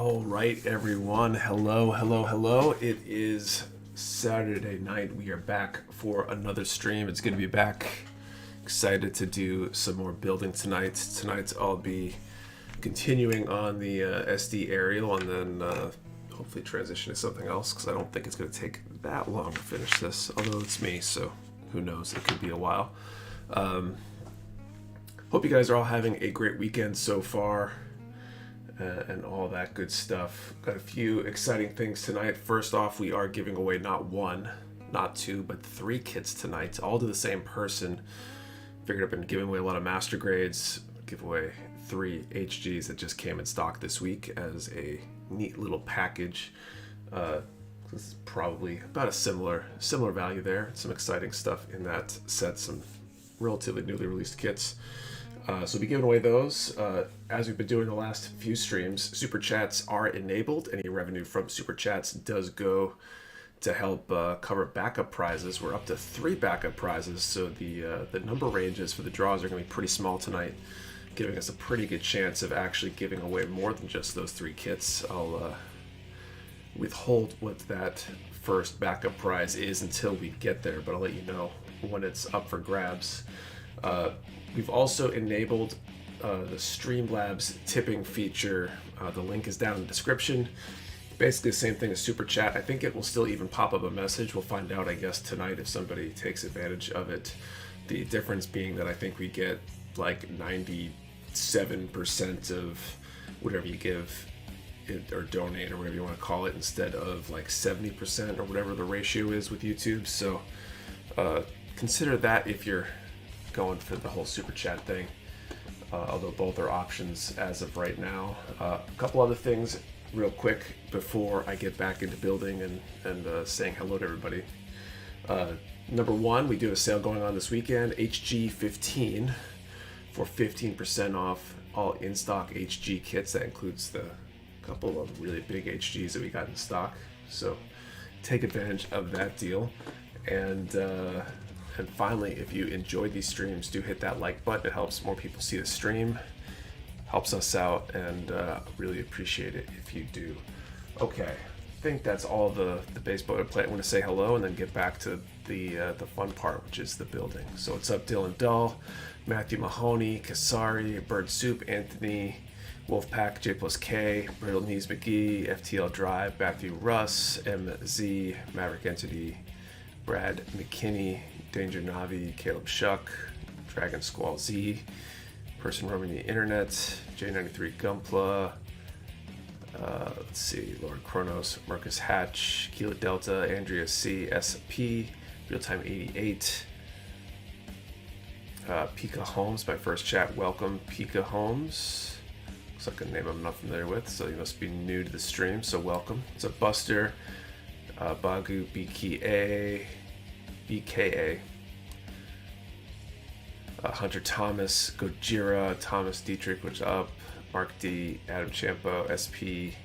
All right, everyone. Hello. It is Saturday night. We are back for another stream. It's good to be back. Excited to do some more building tonight. Tonight I'll be continuing on the SD aerial and then hopefully transition to something else because I don't think it's going to take that long to finish this. Although it's me, so who knows? It could be a while. Hope you guys are all having a great weekend so far. And all that good stuff. Got a few exciting things tonight. First off, we are giving away not one, not two, but 3 kits tonight, all to the same person. Figured I've been giving away a lot of master grades. Give away 3 HGs that just came in stock this week as a neat little package. This is probably about a similar value there. Some exciting stuff in that set. Some relatively newly released kits. So we'll be giving away those. As we've been doing the last few streams, Super Chats are enabled. Any revenue from Super Chats does go to help cover backup prizes. We're up to 3 backup prizes, so the number ranges for the draws are going to be pretty small tonight, giving us a pretty good chance of actually giving away more than just those 3 kits. I'll withhold what that first backup prize is until we get there, but I'll let you know when it's up for grabs. We've also enabled the Streamlabs tipping feature. The link is down in the description. Basically the same thing as Super Chat. I think it will still even pop up a message. We'll find out, I guess, tonight if somebody takes advantage of it. The difference being that I think we get like 97% of whatever you give it, or donate, or whatever you want to call it, instead of like 70% or whatever the ratio is with YouTube. So consider that if you're going for the whole Super Chat thing, although both are options as of right now. A couple other things real quick before I get back into building and saying hello to everybody. Number one, we do a sale going on this weekend, HG15 for 15% off all in-stock HG kits. That includes the couple of really big HGs that we got in stock, so take advantage of that deal. And finally, if you enjoyed these streams, do hit that like button. It helps more people see the stream, helps us out, and really appreciate it if you do. Okay, I think that's all the base boilerplate. I'm going to say hello and then get back to the fun part, which is the building. So what's up, Dylan Dull, Matthew Mahoney, Kasari, Bird Soup, Anthony, Wolfpack, J plus K, Brittle Knees McGee, FTL Drive, Matthew Russ, MZ, Maverick Entity, Brad McKinney, Danger Navi, Caleb Shuck, Dragon Squall Z, Person Roaming the Internet, J93 Gumpla, let's see, Lord Kronos, Marcus Hatch, Kilo Delta, Andrea C, SP, Realtime 88, Pika Holmes, my first chat. Welcome, Pika Holmes. Looks like a name I'm not familiar with, so you must be new to the stream, so welcome. It's a Buster, Bagu, BKA, Hunter Thomas, Gojira, Thomas Dietrich, what's up? Mark D, Adam Champo, SP,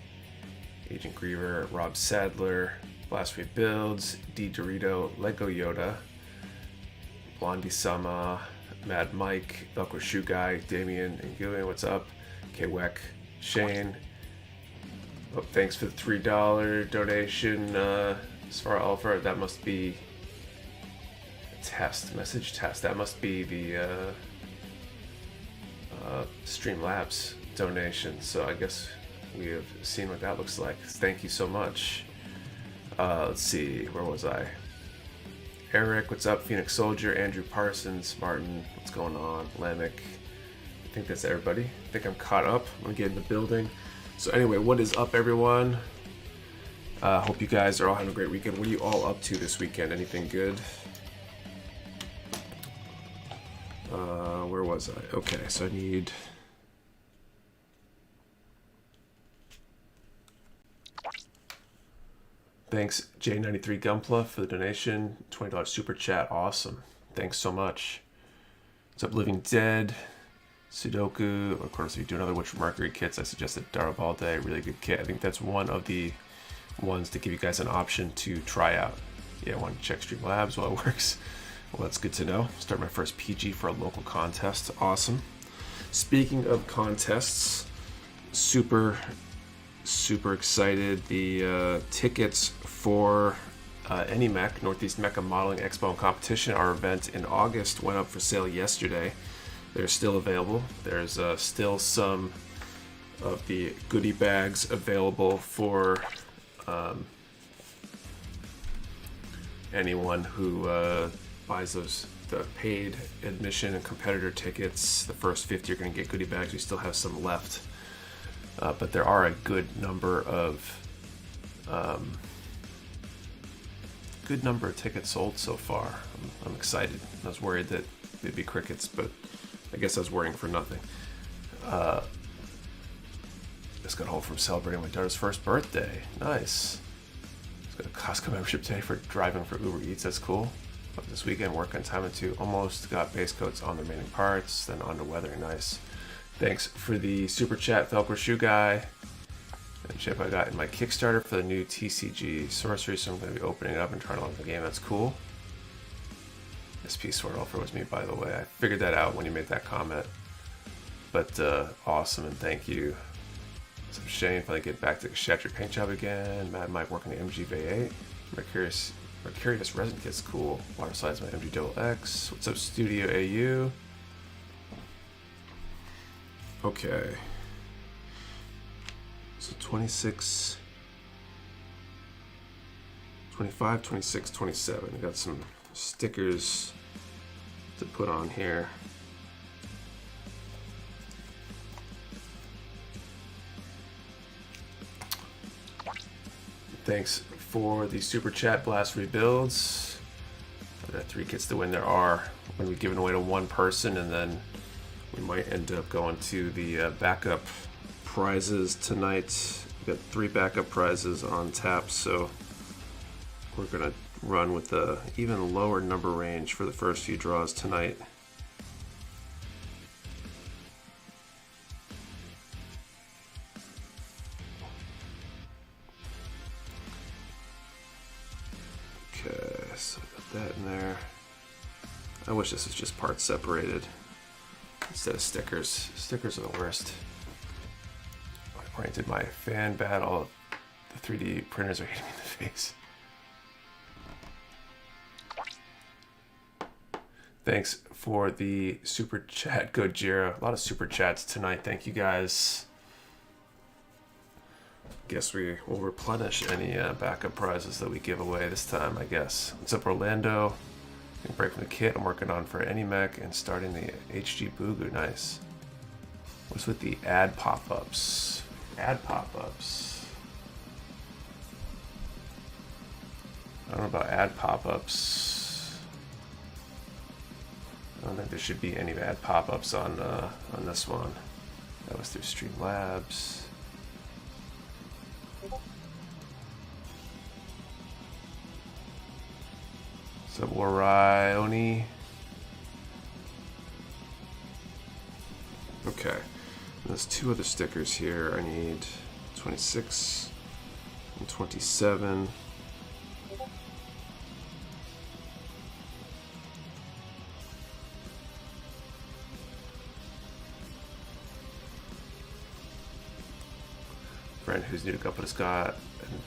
Agent Griever, Rob Sadler, Blasphemy Builds, D Dorito, Lego Yoda, Blondie Sama, Mad Mike, Velcro Shoe Guy, Damien and Gillian, what's up? K-Weck, Shane. Oh, thanks for the $3 donation. As far as Alpha, that must be message test. That must be the Streamlabs donation. So I guess we have seen what that looks like. Thank you so much. Let's see, where was I? Eric, what's up? Phoenix Soldier, Andrew Parsons, Martin, what's going on? Lamech. I think that's everybody. I think I'm caught up. I'm gonna get in the building. So anyway, what is up, everyone? Hope you guys are all having a great weekend. What are you all up to this weekend? Anything good? Where was I? Okay, so I need... Thanks, J93 Gumpla, for the donation. $20 super chat. Awesome. Thanks so much. What's up, Living Dead? Sudoku. Of course, if you do another Witch Mercury kits, I suggested Daravalde. Really good kit. I think that's one of the ones to give you guys an option to try out. Yeah, I want to check Streamlabs while it works. Well, that's good to know. Start my first PG for a local contest. Awesome. Speaking of contests, super super excited. The tickets for NEMEC, Northeast Mecha Modeling Expo and Competition, our event in August, went up for sale yesterday. They're still available. There's still some of the goodie bags available for anyone who buys the paid admission and competitor tickets. The first 50 are going to get goodie bags. We still have some left, but there are a good number of tickets sold so far. I'm excited. I was worried that it'd be crickets, but I guess I was worrying for nothing. Just got home from celebrating my daughter's first birthday. Nice. Just got a Costco membership today for driving for Uber Eats. That's cool. But this weekend, work on time and 2. Almost got base coats on the remaining parts. Then on to weathering. Nice. Thanks for the super chat, Velcro Shoe Guy. And chip I got in my Kickstarter for the new TCG Sorcery, so I'm going to be opening it up and trying to learn the game. That's cool. SP Sword Offer was me, by the way. I figured that out when you made that comment. But awesome, and thank you. Some Shane, finally get back to the Shattered paint job again. Mad Mike working the MG V8. Mercurius resin kit's cool. Water slides my MG Double X. What's up, Studio AU? Okay. So 26, 25, 26, 27. I got some stickers to put on here. Thanks for the super chat, Blast Rebuilds. I've got 3 kits to win. There are going to be given away to one person, and then we might end up going to the backup prizes tonight. We've got 3 backup prizes on tap, so we're going to run with the even lower number range for the first few draws tonight. So I got that in there. I wish this was just parts separated instead of stickers. Stickers are the worst. I oriented my fan battle. The 3D printers are hitting me in the face. Thanks for the super chat, Gojira. A lot of super chats tonight. Thank you guys. Guess we will replenish any backup prizes that we give away this time, I guess. What's up, Orlando? Break from the kit I'm working on for NEMEC and starting the HG Boogu. Nice. What's with the ad pop-ups? Ad pop-ups. I don't know about ad pop-ups. I don't think there should be any ad pop-ups on this one. That was through Streamlabs. So Warioni. Okay. And there's 2 other stickers here. I need 26 and 27. Friend who's new to Guppa Scott and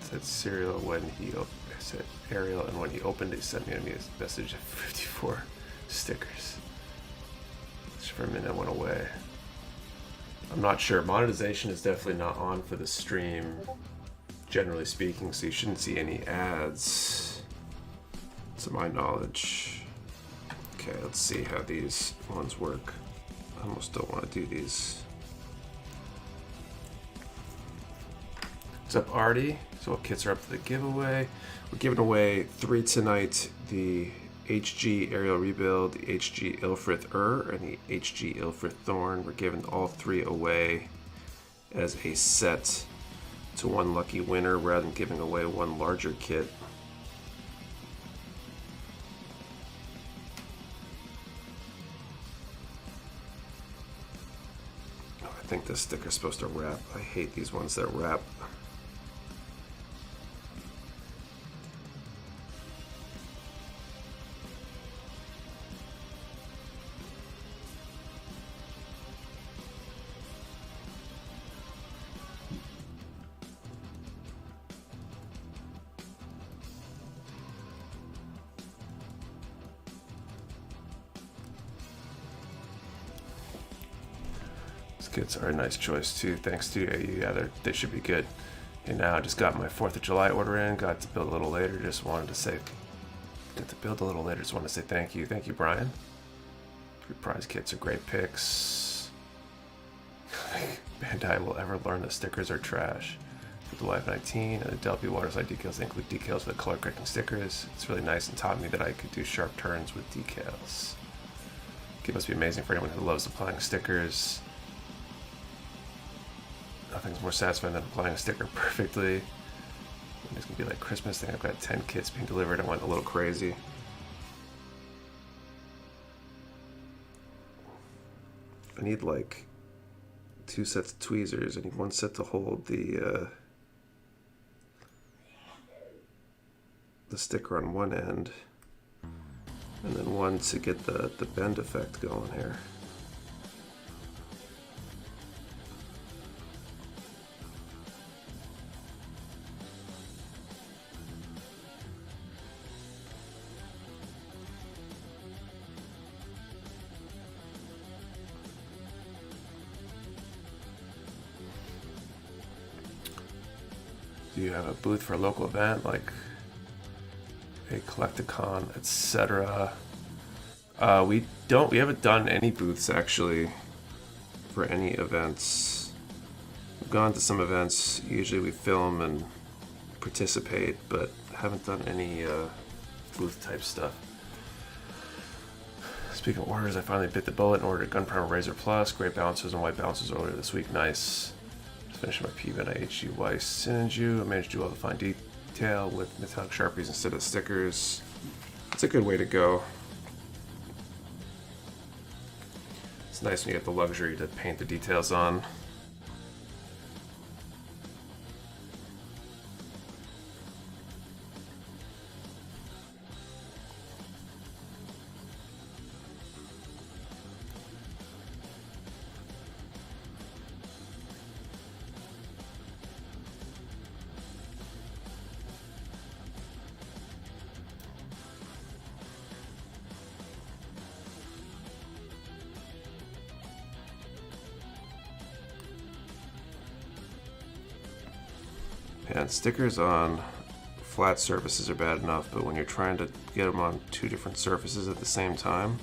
said Serial when he said Ariel, and when he opened it, he sent me a message of 54 stickers. Just for a minute, I went away. I'm not sure. Monetization is definitely not on for the stream, generally speaking, so you shouldn't see any ads, to my knowledge. Okay, let's see how these ones work. I almost don't want to do these. What's up, Artie? So what kits are up for the giveaway? We're giving away 3 tonight. The HG Aerial Rebuild, the HG Lfrith UR, and the HG Lfrith Thorn. We're giving all 3 away as a set to one lucky winner rather than giving away one larger kit. Oh, I think this sticker's supposed to wrap. I hate these ones that wrap. Kits are a nice choice too. Thanks to you. Yeah, they should be good. And now I just got my 4th of July order in. Got to build a little later. Just wanted to say thank you. Thank you, Brian. Your prize kits are great picks. Bandai will ever learn that stickers are trash. For the Life 19 and the Delphi Waterside decals, they include decals with color correcting stickers. It's really nice and taught me that I could do sharp turns with decals. It must be amazing for anyone who loves applying stickers. Nothing's more satisfying than applying a sticker perfectly. It's gonna be like Christmas thing. I've got 10 kits being delivered. I went a little crazy. I need like 2 sets of tweezers. I need 1 set to hold the sticker on one end, and then 1 to get the bend effect going here. Do you have a booth for a local event like a Collecticon, etc.? We haven't done any booths actually for any events. We've gone to some events. Usually we film and participate, but haven't done any booth type stuff. Speaking of orders, I finally bit the bullet and ordered Gunpowder Razor Plus. Great balancers and white balancers earlier this week. Nice. Just finished my P-Ven IHG Weiss Sinju. I managed to do all the fine detail with metallic sharpies instead of stickers. It's a good way to go. It's nice when you get the luxury to paint the details on. And stickers on flat surfaces are bad enough, but when you're trying to get them on 2 different surfaces at the same time,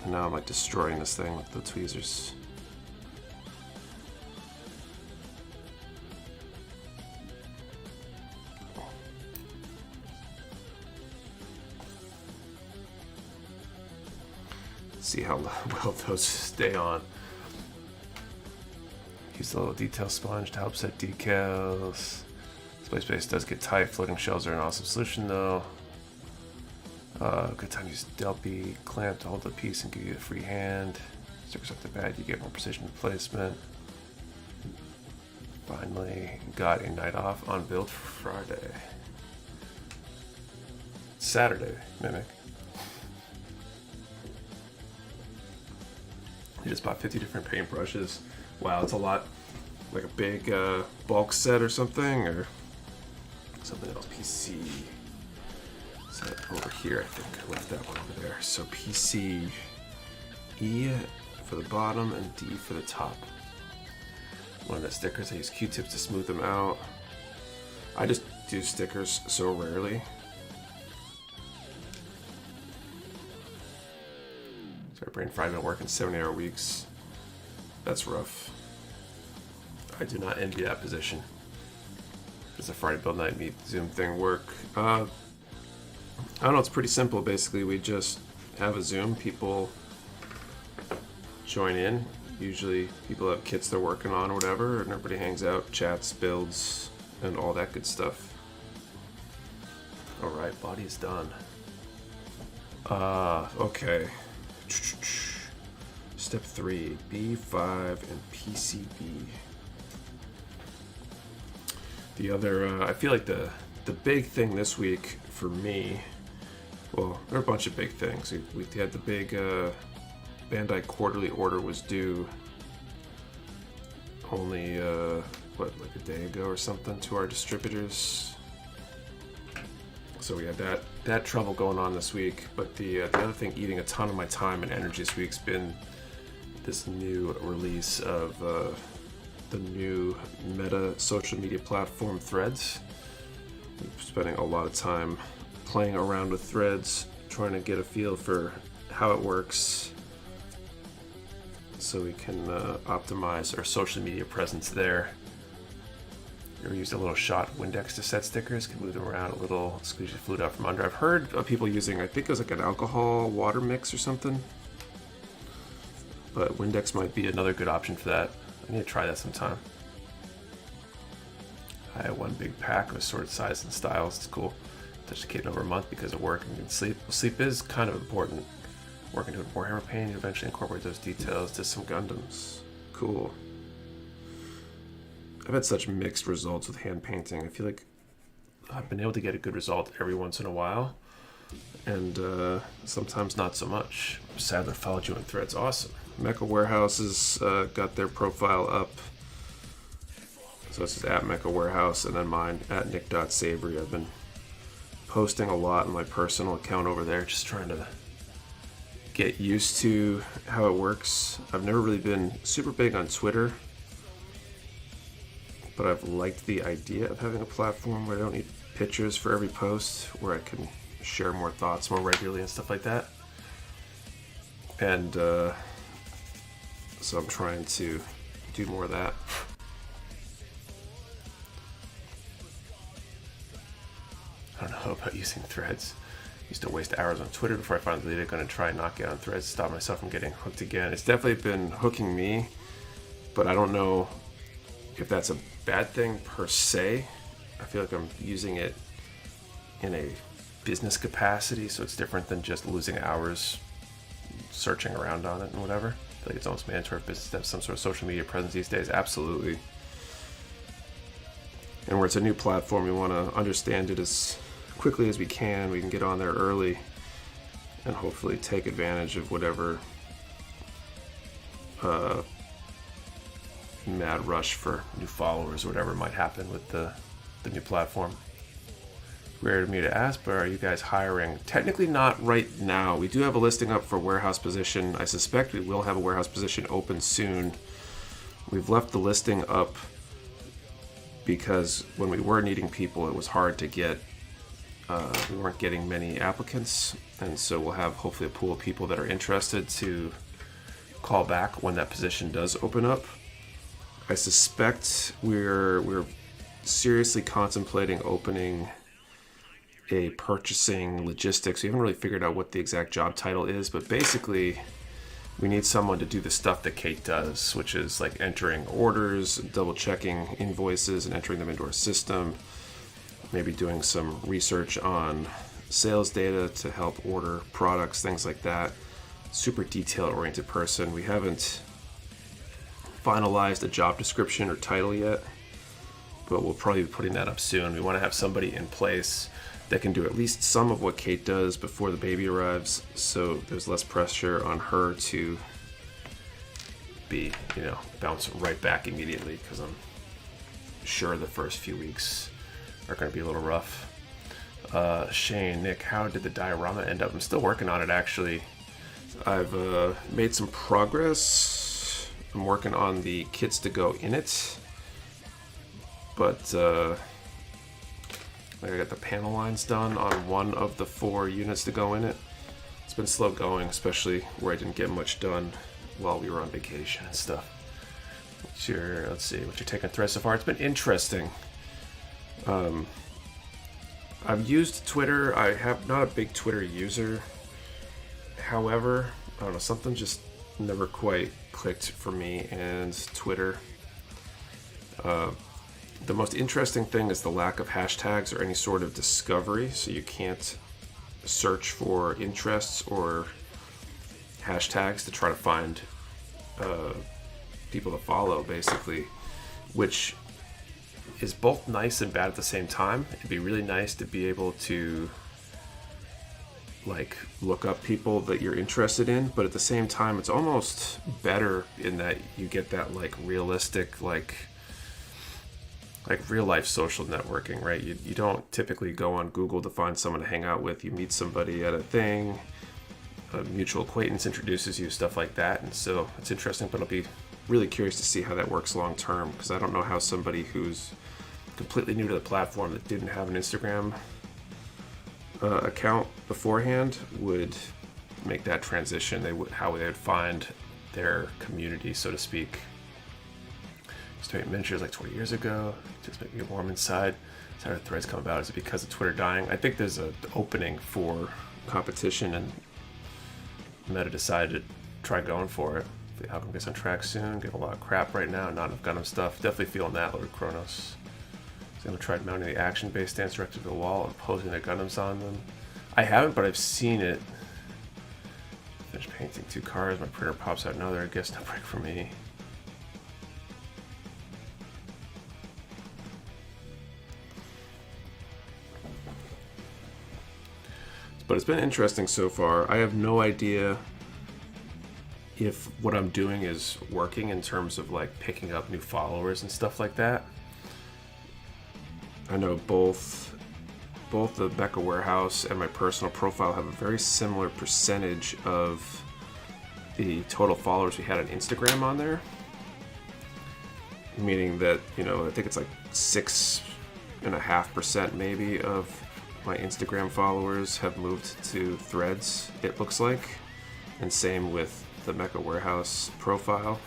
and now I'm like destroying this thing with the tweezers. See how well those stay on. Use a little detail sponge to help set decals. Display space does get tight. Floating shells are an awesome solution though. Good time to use Delphi clamp to hold the piece and give you a free hand. Stickers off the bat, you get more precision placement. Finally got a night off on Build Friday. Saturday, Mimic. I just bought 50 different paintbrushes. Wow, it's a lot. Like a big bulk set or something, or something else. PC set over here, I think. I left that one over there. So PC E for the bottom and D for the top. One of the stickers, I use Q-tips to smooth them out. I just do stickers so rarely. Sorry, brain fried, been working 70-hour weeks. That's rough. I do not envy that position. Does the Friday build night meet Zoom thing work? I don't know, it's pretty simple. Basically, we just have a Zoom. People join in. Usually people have kits they're working on or whatever, and everybody hangs out, chats, builds, and all that good stuff. Alright, body's done. Okay. Step 3, B5 and PCB. The other, I feel like the big thing this week for me, well, there are a bunch of big things. We had the big Bandai quarterly order was due only, like a day ago or something to our distributors. So we had that trouble going on this week. But the other thing eating a ton of my time and energy this week's been this new release of the new Meta social media platform Threads. I'm spending a lot of time playing around with Threads, trying to get a feel for how it works so we can optimize our social media presence there. We used a little shot Windex to set stickers, can move them around a little, squeeze the fluid out from under. I've heard of people using, I think it was like an alcohol water mix or something, but Windex might be another good option for that. I need to try that sometime. I have one big pack of assorted sizes and styles. It's cool. Touch the kitten over a month because of work and sleep. Well, sleep is kind of important. Working to Warhammer painting to eventually incorporate those details to some Gundams. Cool. I've had such mixed results with hand painting. I feel like I've been able to get a good result every once in a while, and sometimes not so much. Sadler followed you on Threads. Awesome. Mecha Warehouse has got their profile up. So this is at Mecha Warehouse, and then mine at nick.savory. I've been posting a lot in my personal account over there, just trying to get used to how it works. I've never really been super big on Twitter, but I've liked the idea of having a platform where I don't need pictures for every post, where I can share more thoughts more regularly and stuff like that. And so I'm trying to do more of that. I don't know about using Threads. Used to waste hours on Twitter before I finally deleted it. Going to try and not get on Threads, stop myself from getting hooked again. It's definitely been hooking me, but I don't know if that's a bad thing per se. I feel like I'm using it in a business capacity, so it's different than just losing hours searching around on it and whatever. I feel like it's almost mandatory for business to have some sort of social media presence these days. Absolutely. And where it's a new platform, we want to understand it as quickly as we can. We can get on there early and hopefully take advantage of whatever mad rush for new followers or whatever might happen with the new platform. Rare to me to ask, but are you guys hiring? Technically not right now. We do have a listing up for warehouse position. I suspect we will have a warehouse position open soon. We've left the listing up because when we were needing people, it was hard to get. We weren't getting many applicants, and so we'll have hopefully a pool of people that are interested to call back when that position does open up. I suspect we're seriously contemplating opening a purchasing logistics. We haven't really figured out what the exact job title is, but basically we need someone to do the stuff that Kate does, which is like entering orders, double checking invoices and entering them into our system, maybe doing some research on sales data to help order products, things like that. Super detail-oriented person. We haven't finalized a job description or title yet, but we'll probably be putting that up soon. We want to have somebody in place that can do at least some of what Kate does before the baby arrives, so there's less pressure on her to be, bounce right back immediately, because I'm sure the first few weeks are going to be a little rough. Shane, Nick, how did the diorama end up? I'm still working on it, actually. I've made some progress. I'm working on the kits to go in it, but I got the panel lines done on one of the 4 units to go in it. It's been slow going, especially where I didn't get much done while we were on vacation and stuff. What's your take on Threads so far? It's been interesting. I've used Twitter. I have not a big Twitter user. However, I don't know, something just never quite clicked for me and Twitter. The most interesting thing is the lack of hashtags or any sort of discovery, so you can't search for interests or hashtags to try to find people to follow, basically, which is both nice and bad at the same time. It'd be really nice to be able to look up people that you're interested in, but at the same time it's almost better in that you get that realistic real life social networking, right? You don't typically go on Google to find someone to hang out with. You meet somebody at a thing, a mutual acquaintance introduces you, stuff like that. And so it's interesting, but I'll be really curious to see how that works long term, because I don't know how somebody who's completely new to the platform that didn't have an Instagram account beforehand would make that transition. How they would find their community, so to speak. Starting miniatures like 20 years ago, just make me warm inside. How did threads come about? Is it because of Twitter dying? I think there's an opening for competition, and Meta decided to try going for it. The album gets on track soon. Get a lot of crap right now. Not enough Gundam stuff. Definitely feeling that, Lord Kronos. So I'm gonna try mounting the action-based stance directly to the wall and posing the Gundams on them. I haven't, but I've seen it. Finished painting 2 cars. My printer pops out another. I guess no break for me. But it's been interesting so far. I have no idea if what I'm doing is working in terms of like picking up new followers and stuff like that. I know both the Mecha Warehouse and my personal profile have a very similar percentage of the total followers we had on Instagram on there. Meaning that, you know, I think it's like 6.5% maybe of my Instagram followers have moved to Threads, it looks like. And same with the Mecha Warehouse profile.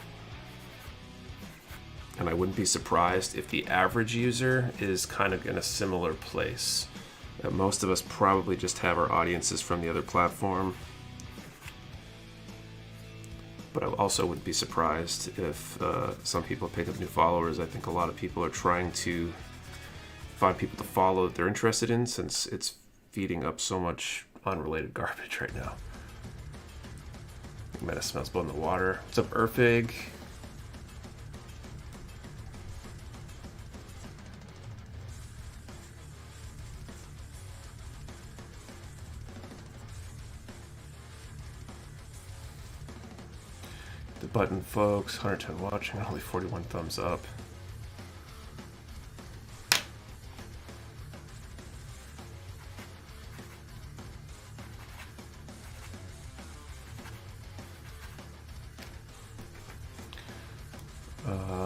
And I wouldn't be surprised if the average user is kind of in a similar place. That most of us probably just have our audiences from the other platform. But I also wouldn't be surprised if some people pick up new followers. I think a lot of people are trying to find people to follow that they're interested in, since it's feeding up so much unrelated garbage right now. Meta smells blood in the water. What's up, Earthig? The button, folks. 110 watching, only 41 thumbs up.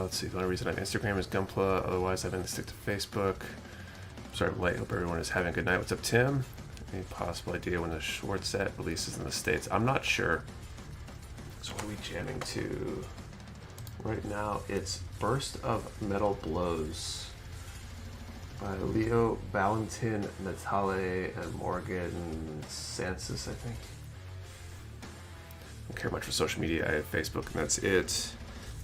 Let's see, the only reason I have Instagram is Gunpla, otherwise I've been to stick to Facebook. Sorry I'm late, hope everyone is having a good night. What's up, Tim? Any possible idea when the short set releases in the States? I'm not sure. So what are we jamming to? Right now it's Burst of Metal Blows by Leo Valentin Natale and Morgan Sansis, I think. I don't care much for social media. I have Facebook and that's it.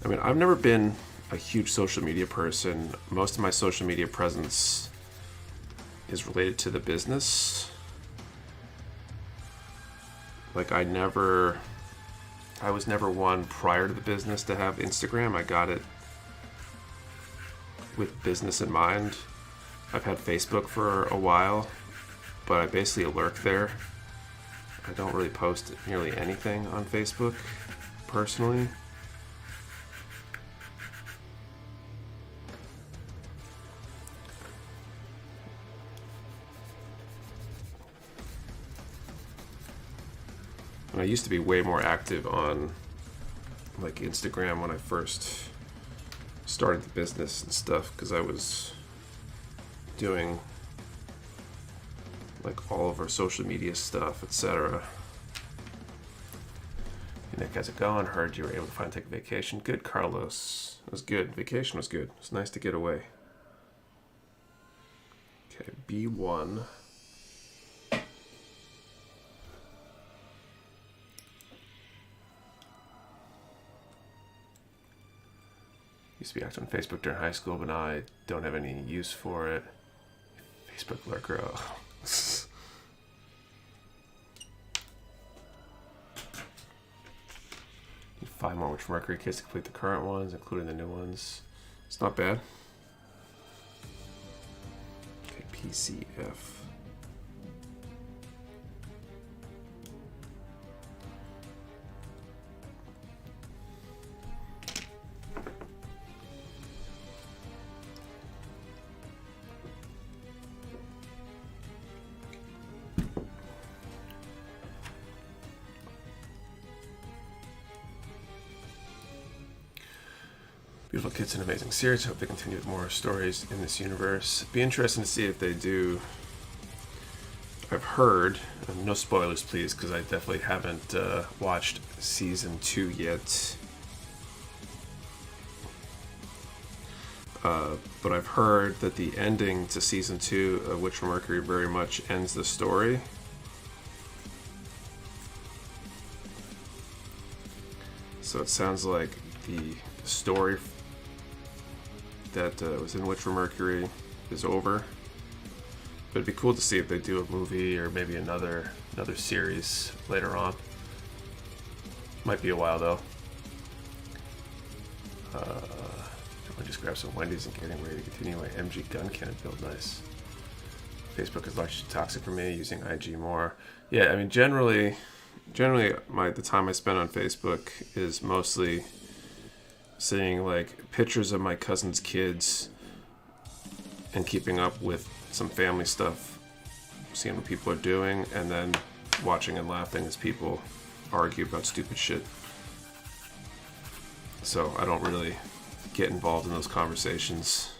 I mean, I've never been a huge social media person. Most of my social media presence is related to the business. Like I was never one prior to the business to have Instagram. I got it with business in mind. I've had Facebook for a while, but I basically lurk there. I don't really post nearly anything on Facebook personally. And I used to be way more active on like Instagram when I first started the business and stuff, because I was doing like all of our social media stuff, etc. Hey Nick, how's it going? Heard you were able to finally take a vacation. Good, Carlos. It was good. Vacation was good. It's nice to get away. Okay, B1. Used to be active on Facebook during high school, but now I don't have any use for it. Facebook lurker. Oh. 5 more which Mercury kits to complete the current ones, including the new ones. It's not bad. Okay, PCF. Beautiful Kids, an amazing series. Hope they continue with more stories in this universe. Be interesting to see if they do. I've heard, no spoilers please, because I definitely haven't watched season 2 yet. But I've heard that the ending to season 2 of Witch from Mercury very much ends the story. So it sounds like the story that was in Witch from Mercury is over. But it'd be cool to see if they do a movie or maybe another series later on. Might be a while though. I just grab some Wendy's and getting ready to continue my MG gun cannon build. Nice. Facebook is largely toxic for me, using IG more. Yeah, I mean generally the time I spend on Facebook is mostly seeing like pictures of my cousin's kids and keeping up with some family stuff, seeing what people are doing, and then watching and laughing as people argue about stupid shit. So I don't really get involved in those conversations.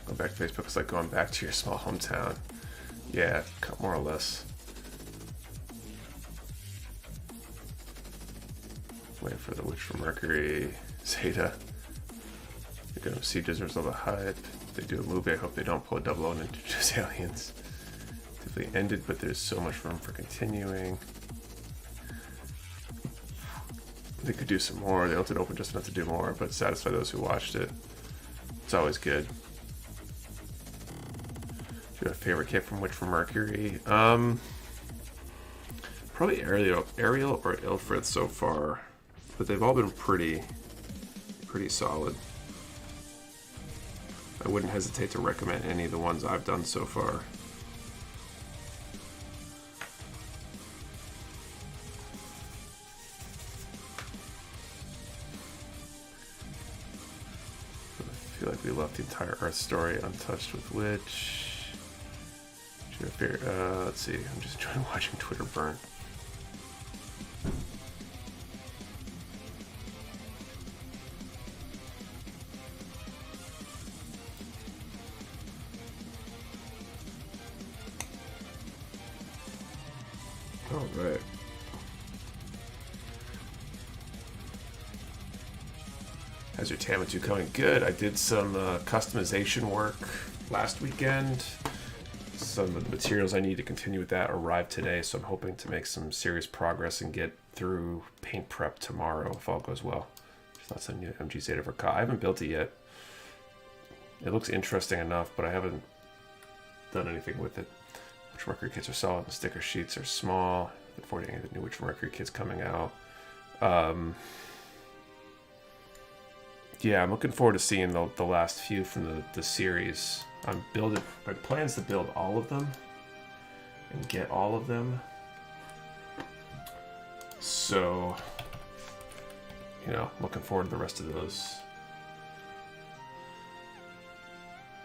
Going back to Facebook is like going back to your small hometown. Yeah, more or less. Waiting for the Witch from Mercury, Zeta. You're gonna see deserves all the hype. If they do a movie, I hope they don't pull a double O and introduce aliens. Typically ended, but there's so much room for continuing. They could do some more. They left it open just enough to do more, but satisfy those who watched it. It's always good. Do you have a favorite kit from Witch from Mercury? Probably Ariel or Lfrith so far, but they've all been pretty solid. I wouldn't hesitate to recommend any of the ones I've done so far. I feel like we left the entire Earth story untouched with Witch. Let's see, I'm just enjoying watching Twitter burn. All right. How's your Tama 2 coming? Good. I did some customization work last weekend. Some of the materials I need to continue with that arrived today, so I'm hoping to make some serious progress and get through paint prep tomorrow if all goes well. Just not some new MG Zeta for I haven't built it yet. It looks interesting enough, but I haven't done anything with it. Witch Mercury kits are solid. The sticker sheets are small. Look forward to any of the new Witch Mercury kits coming out. Yeah, I'm looking forward to seeing the last few from the series. My plan's to build all of them and get all of them. So, looking forward to the rest of those.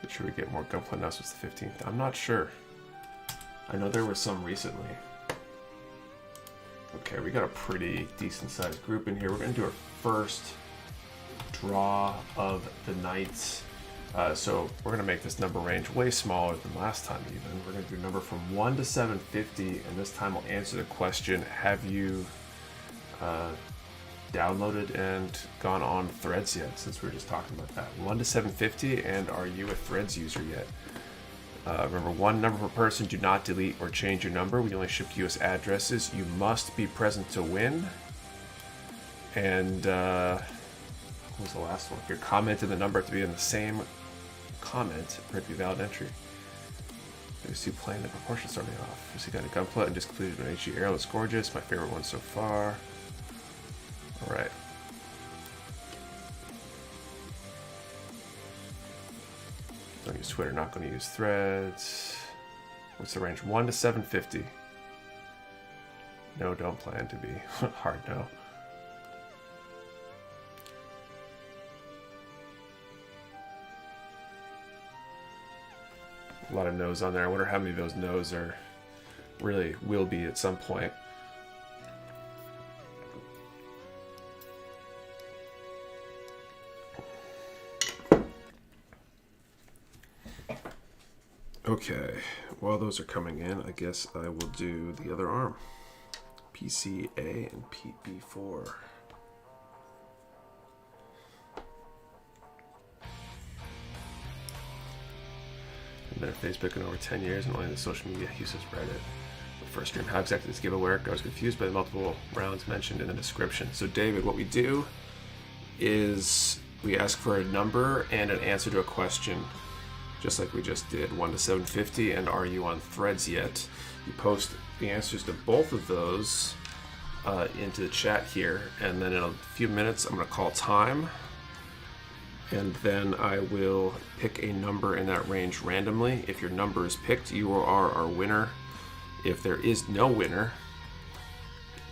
Should we get more Gunpla announcements the 15th? I'm not sure. I know there was some recently. Okay, we got a pretty decent sized group in here. We're going to do our first draw of the night. So we're going to make this number range way smaller than last time even. We're going to do a number from 1 to 750, and this time we'll answer the question, have you downloaded and gone on Threads yet, since we were just talking about that. 1 to 750, and are you a Threads user yet? Remember, one number per person. Do not delete or change your number. We only ship US addresses. You must be present to win. And what was the last one? Your comment and the number have to be in the same comment for it to be valid entry. There's you playing the proportion starting off. First, you got a Gunpla and just completed an HG Air. Looks gorgeous. My favorite one so far. All right. Don't use Twitter, not going to use Threads. What's the range? 1 to 750. No, don't plan to be. Hard no. A lot of no's on there. I wonder how many of those no's are really will be at some point. Okay, while those are coming in, I guess I will do the other arm. PCA and PB4. I've been at Facebook in over 10 years and only the social media uses Reddit. The first stream, how exactly does giveaway work? I was confused by the multiple rounds mentioned in the description. So David, what we do is we ask for a number and an answer to a question, just like we just did, 1 to 750, and are you on Threads yet? You post the answers to both of those into the chat here, and then in a few minutes I'm going to call time, and then I will pick a number in that range randomly. If your number is picked, you are our winner. If there is no winner,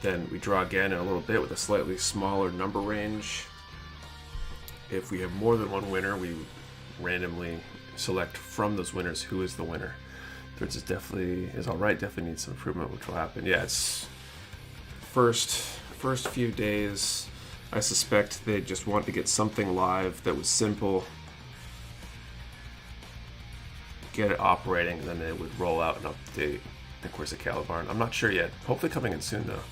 then we draw again in a little bit with a slightly smaller number range. If we have more than one winner, we randomly select from those winners who is the winner. Threads is all right. Definitely needs some improvement, which will happen. Yeah, it's first few days. I suspect they just want to get something live that was simple, get it operating, and then they would roll out an update. I think where's the Calibarn? I'm not sure yet. Hopefully coming in soon though.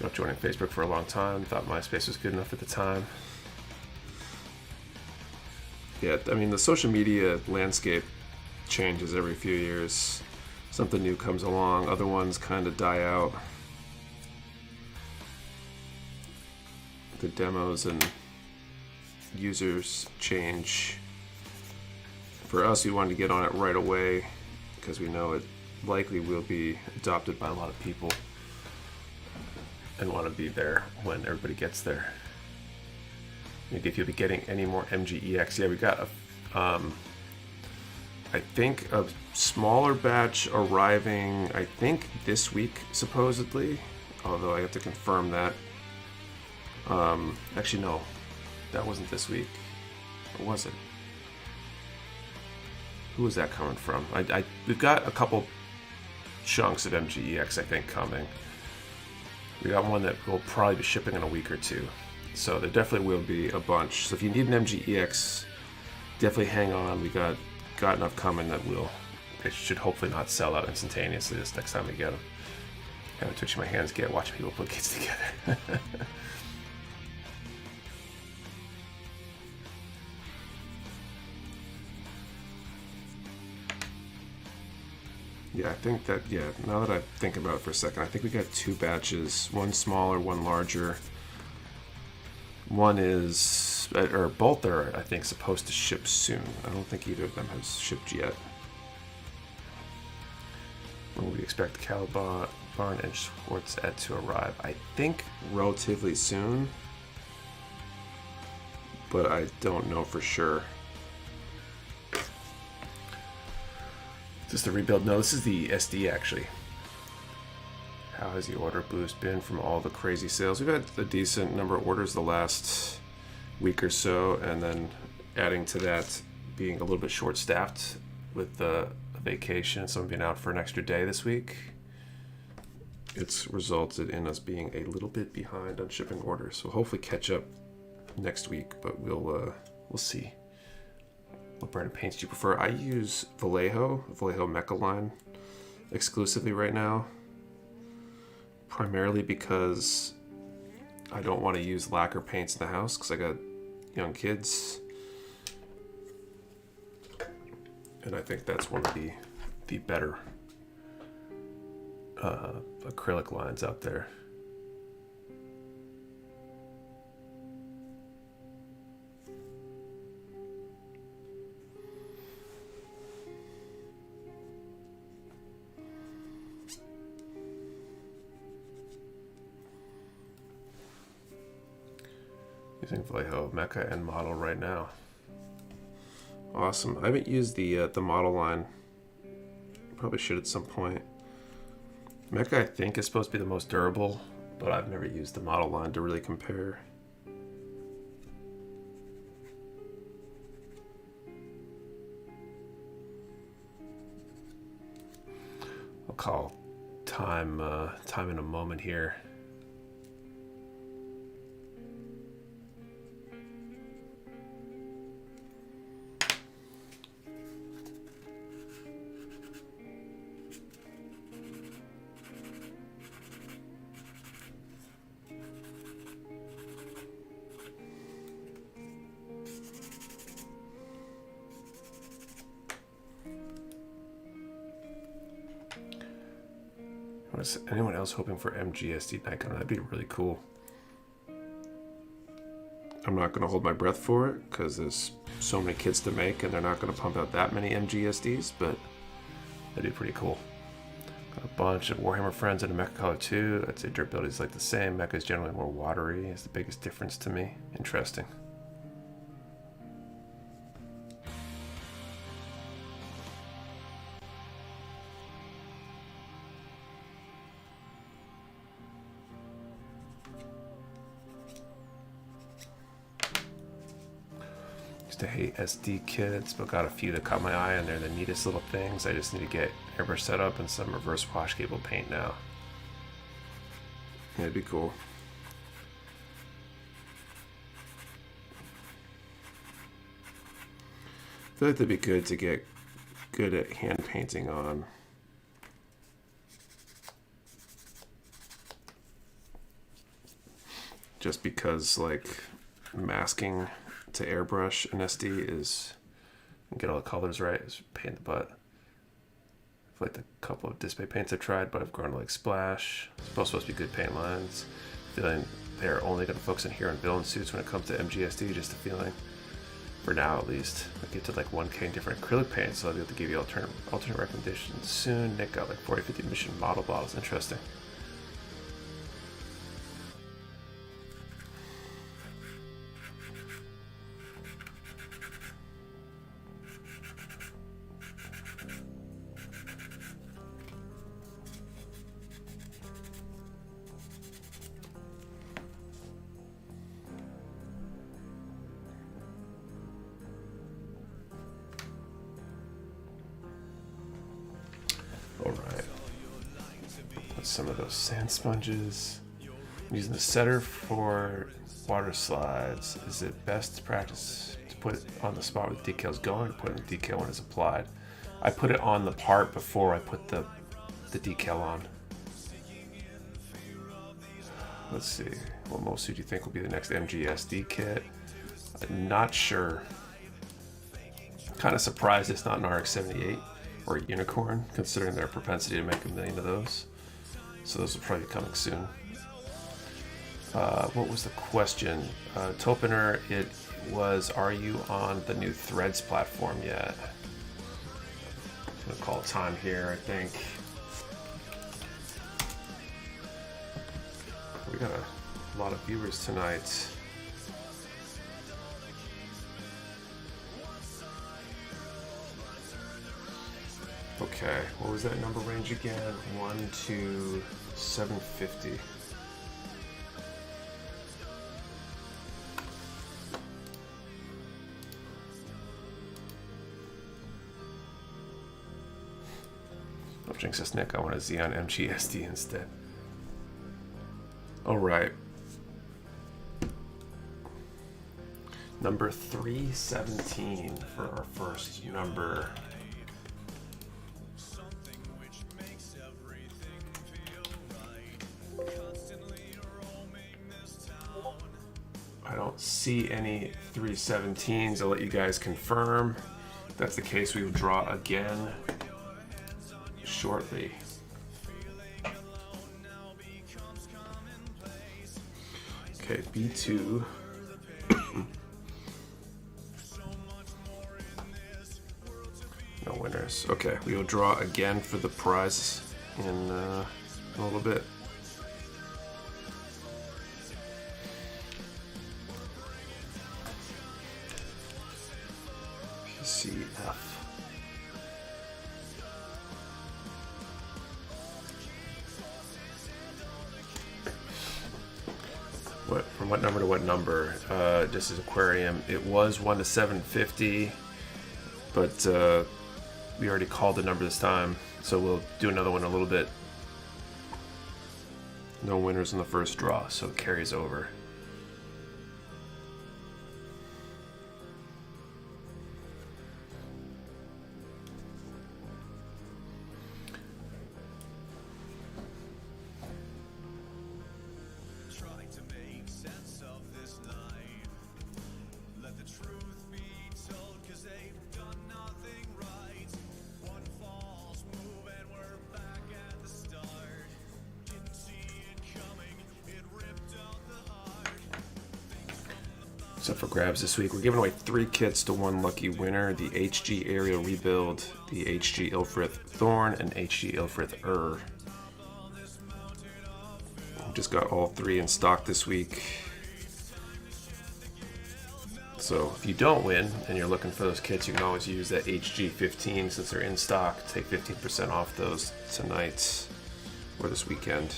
Not joining Facebook for a long time. Thought MySpace was good enough at the time. Yeah, I mean, the social media landscape changes every few years. Something new comes along, other ones kind of die out. The demos and users change. For us, we wanted to get on it right away because we know it likely will be adopted by a lot of people and want to be there when everybody gets there. If you'll be getting any more MGEX, yeah, we got I think a smaller batch arriving, I think this week supposedly, although I have to confirm that. Actually no, that wasn't this week, or was it? Who was that coming from? We've got a couple chunks of MGEX, I think, coming. We got one that will probably be shipping in a week or two. So there definitely will be a bunch. So if you need an MGEX, definitely hang on. We got enough coming that it should hopefully not sell out instantaneously this next time we get them. Kind of twitching my hands, watching people put kits together. Yeah, I think that, now that I think about it for a second, I think we got 2 batches, one smaller, one larger. One is, or both are, I think, supposed to ship soon. I don't think either of them has shipped yet. When we expect the Calibarn and Schwartz Ed to arrive? I think relatively soon, but I don't know for sure. Is this the rebuild? No, this is the SD actually. How has the order boost been from all the crazy sales? We've had a decent number of orders the last week or so, and then adding to that being a little bit short-staffed with the vacation, someone being out for an extra day this week. It's resulted in us being a little bit behind on shipping orders, so hopefully catch up next week, but we'll see. What brand of paints do you prefer? I use Vallejo Mecha line exclusively right now, primarily because I don't want to use lacquer paints in the house because I got young kids, and I think that's one of the better acrylic lines out there. Using Vallejo Mecha and model right now. Awesome. I haven't used the model line. Probably should at some point. Mecha, I think, is supposed to be the most durable, but I've never used the model line to really compare. call time in a moment here. Was anyone else hoping for MGSD Nikon? That'd be really cool. I'm not going to hold my breath for it because there's so many kits to make and they're not going to pump out that many MGSDs, but that'd be pretty cool. Got a bunch of Warhammer friends in a Mecha color too. I'd say durability is like the same. Mecha is generally more watery. Is the biggest difference to me. Interesting. To hate SD kits, but got a few that caught my eye, and they're the neatest little things. I just need to get airbrush set up and some reverse wash cable paint now. Yeah, it'd be cool. I feel like that'd be good to get good at hand painting on. Just because, like, masking to airbrush an SD is, get all the colors right, is a pain in the butt. I've liked a couple of display paints I've tried, but I've grown to like Splash. It's both supposed to be good paint lines. Feeling they're only going to focus on hero and villain suits when it comes to MGSD, just a feeling. For now, at least. I get to like 1K in different acrylic paints, so I'll be able to give you alternate recommendations soon. Nick got like 40-50 mission model bottles. Interesting. Alright, put some of those sand sponges. I'm using the setter for water slides. Is it best practice to put it on the spot where the decal's going, or put it in the decal when it's applied? I put it on the part before I put the decal on. Let's see, what most do you think will be the next MGSD kit? I'm not sure. Kind of surprised it's not an RX-78 or a Unicorn, considering their propensity to make 1 million of those. So those will probably be coming soon. What was the question? Topener, it was, are you on the new Threads platform yet? I'm gonna call time here, I think. We got a lot of viewers tonight. Okay, what was that number range again? 1 to 750. Don't jinx this, Nick. I want a Xeon MGSD instead. All right. Number 317 for our first number. I don't see any 317s. I'll let you guys confirm. If that's the case, we will draw again shortly. Okay, B2. No winners. Okay, we will draw again for the prize in a little bit. PCF. From what number to what number? This is Aquarium. It was 1 to 750, but we already called the number this time, So we'll do another one in a little bit. No winners in the first draw, so it carries over. So for grabs this week, we're giving away 3 kits to 1 lucky winner: the HG Aerial Rebuild, the HG Lfrith Thorn, and HG Lfrith UR. We just got all 3 in stock this week. So if you don't win and you're looking for those kits, you can always use that HG 15 since they're in stock. Take 15% off those tonight or this weekend.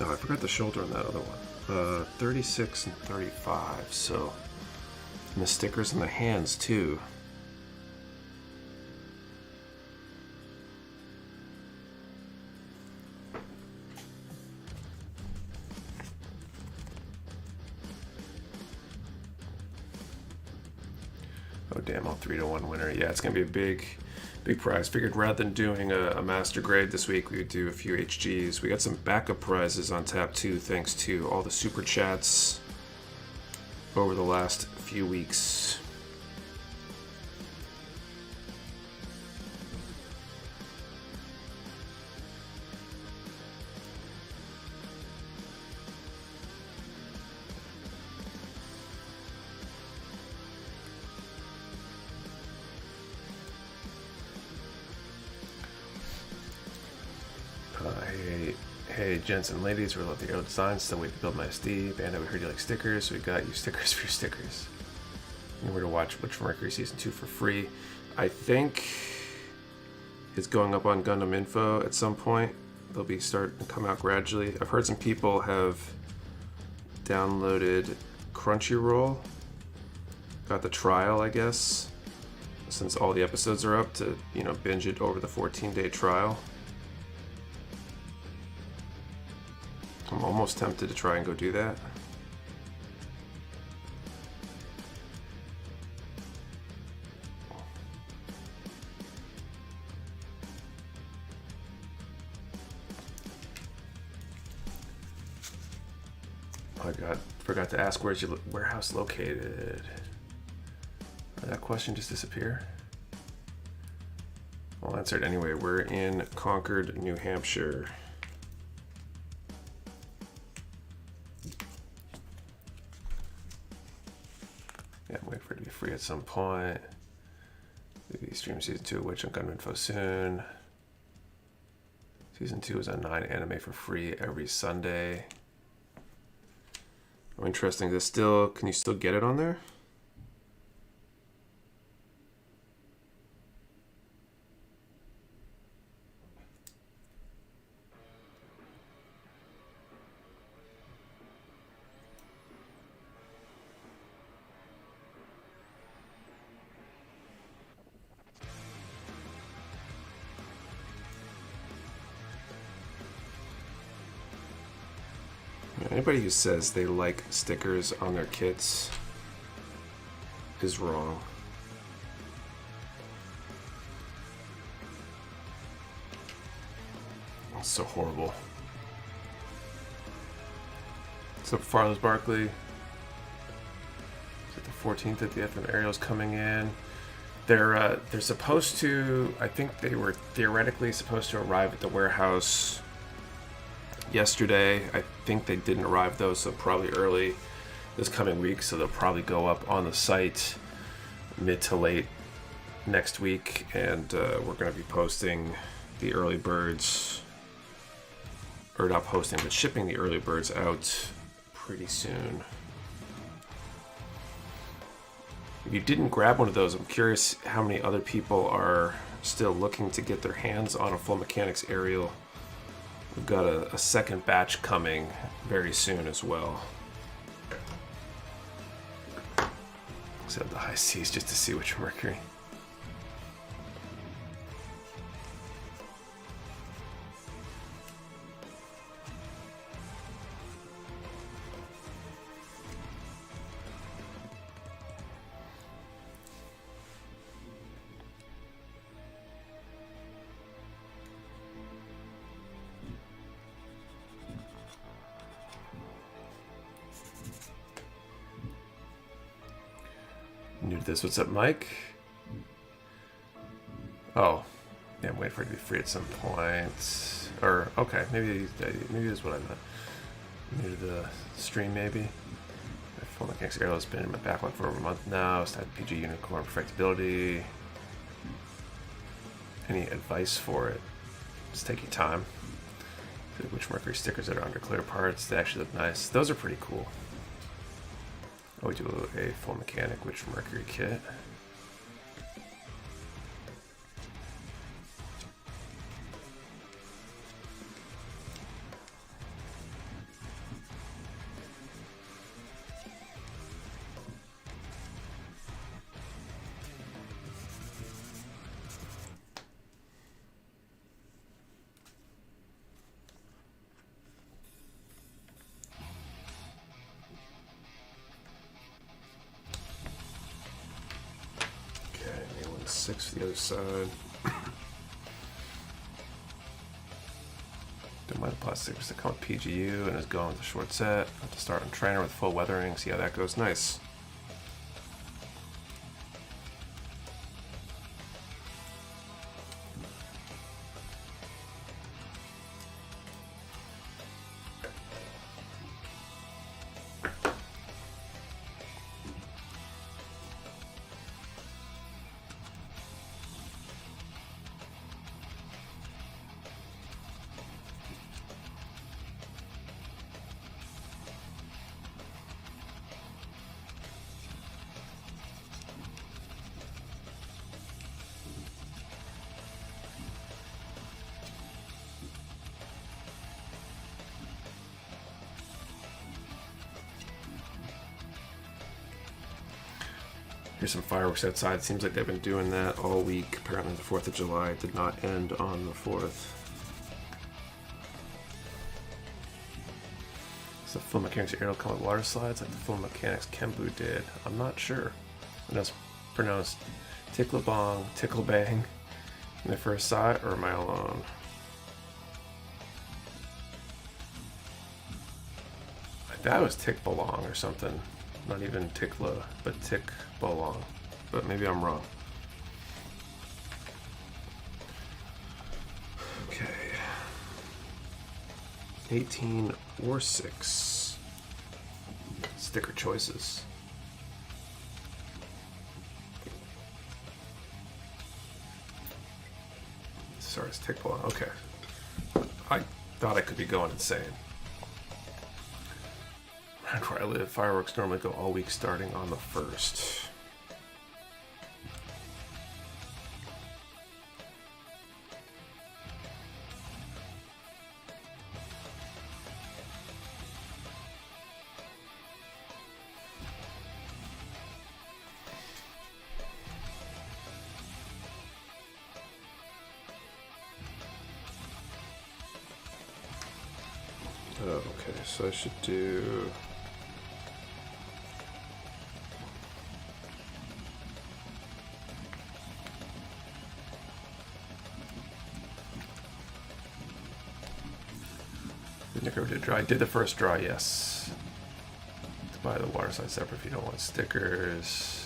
Oh, I forgot the shoulder on that other one. 36 and 35, so... And the stickers in the hands, too. Oh, damn, all 3-to-1 winner. Yeah, it's going to be a big prize. Figured rather than doing a master grade this week, we would do a few HGs. We got some backup prizes on tap too, thanks to all the super chats over the last few weeks. Hey, gents and ladies, we love the aerial designs. Still wait to build my SD. Bandit, we heard you like stickers, so we got you stickers for your stickers. And we're to watch Witch Mercury Season 2 for free. I think it's going up on Gundam Info at some point. They'll be starting to come out gradually. I've heard some people have downloaded Crunchyroll. Got the trial, I guess, since all the episodes are up, to, you know, binge it over the 14-day trial. I'm almost tempted to try and go do that. Oh my god, forgot to ask, where's your warehouse located? Did that question just disappear? I'll answer it anyway. We're in Concord, New Hampshire. Yeah, I'm waiting for it to be free at some point. Maybe stream season 2 of Witch on Gundam Info soon. Season 2 is on 9 anime for free every Sunday. Oh, interesting. Can you still get it on there? Anybody who says they like stickers on their kits is wrong. It's so horrible. What's up, Farley's Barkley? Is it the 14th that the FM Ariel's coming in? They're supposed to, I think they were theoretically supposed to arrive at the warehouse yesterday. I think they didn't arrive though, so probably early this coming week, so they'll probably go up on the site mid to late next week, and we're going to be posting the early birds, or not posting, but shipping the early birds out pretty soon. If you didn't grab one of those, I'm curious how many other people are still looking to get their hands on a full mechanics aerial. We've got a second batch coming very soon as well. Set the high seas just to see which Mercury. New to this. What's up, Mike? Oh, yeah, I'm waiting for it to be free at some point. Or, okay, maybe that's what I meant. New to the stream, maybe. My full mechanics aerial has been in my backlog for over a month now. It's had PG unicorn perfectibility. Any advice for it? Just take your time. Which Mercury stickers that are under clear parts, they actually look nice. Those are pretty cool. Oh, we do a full mechanic which Mercury kit. Six to the other side. Don't mind the plastic stickers that come with PGU and is going with the short set. Have to start on trainer with full weathering. See how that goes. Nice. Here's some fireworks outside. Seems like they've been doing that all week. Apparently the 4th of July did not end on the 4th. So full mechanics aerial come with water slides like the full mechanics Kembu did. I'm not sure. And that's pronounced Ticklebong, Ticklebang in the first side, or am I alone? That was Tick Belong or something. Not even Tickla, but Tick Belong. But maybe I'm wrong. Okay. 18 or 6 sticker choices. Sorry, it's Tick Belong. Okay. I thought I could be going insane. Where I live, fireworks normally go all week starting on the 1st. Oh, okay, so I should do... I did the first draw, yes. To buy the water slide separate if you don't want stickers.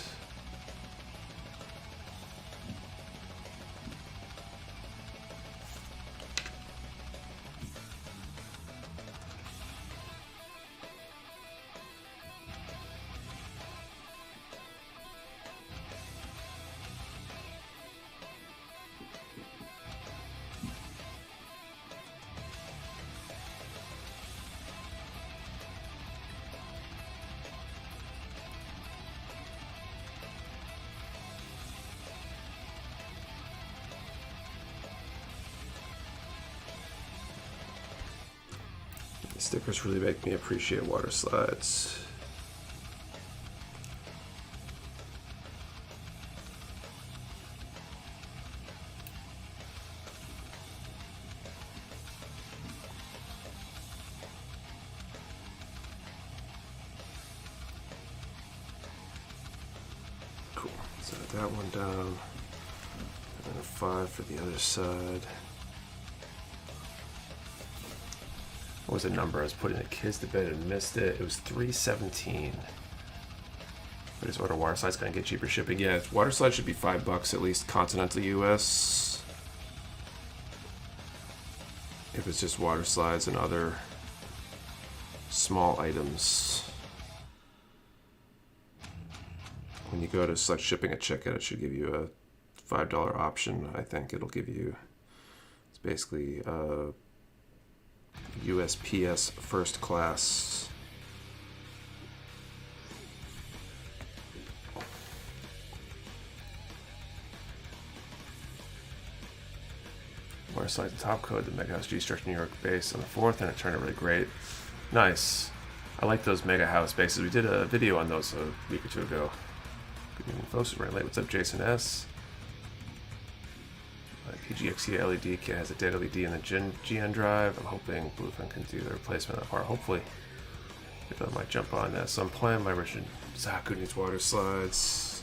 Stickers really make me appreciate water slides. Cool. Set that one down. And then a 5 for the other side. What was the number? I was putting the kids to bed and missed it. It was $3.17. But is order water slides gonna get cheaper shipping? Yeah, water slides should be $5 at least, continental US. If it's just water slides and other small items. When you go to select shipping at checkout, it should give you a $5 option. I think it'll give you, it's basically USPS first class. Water slides the top code, the Mecha House G-Structure New York base on the 4th, and it turned out really great. Nice. I like those Mega House bases. We did a video on those a week or two ago. Good evening, folks. We're running late. What's up, Jason S? PGXE LED kit has a dead LED in the GN drive. I'm hoping Bluefin can do the replacement of that part. Hopefully, if I might jump on that. So I'm playing my Richard Zaku needs water slides.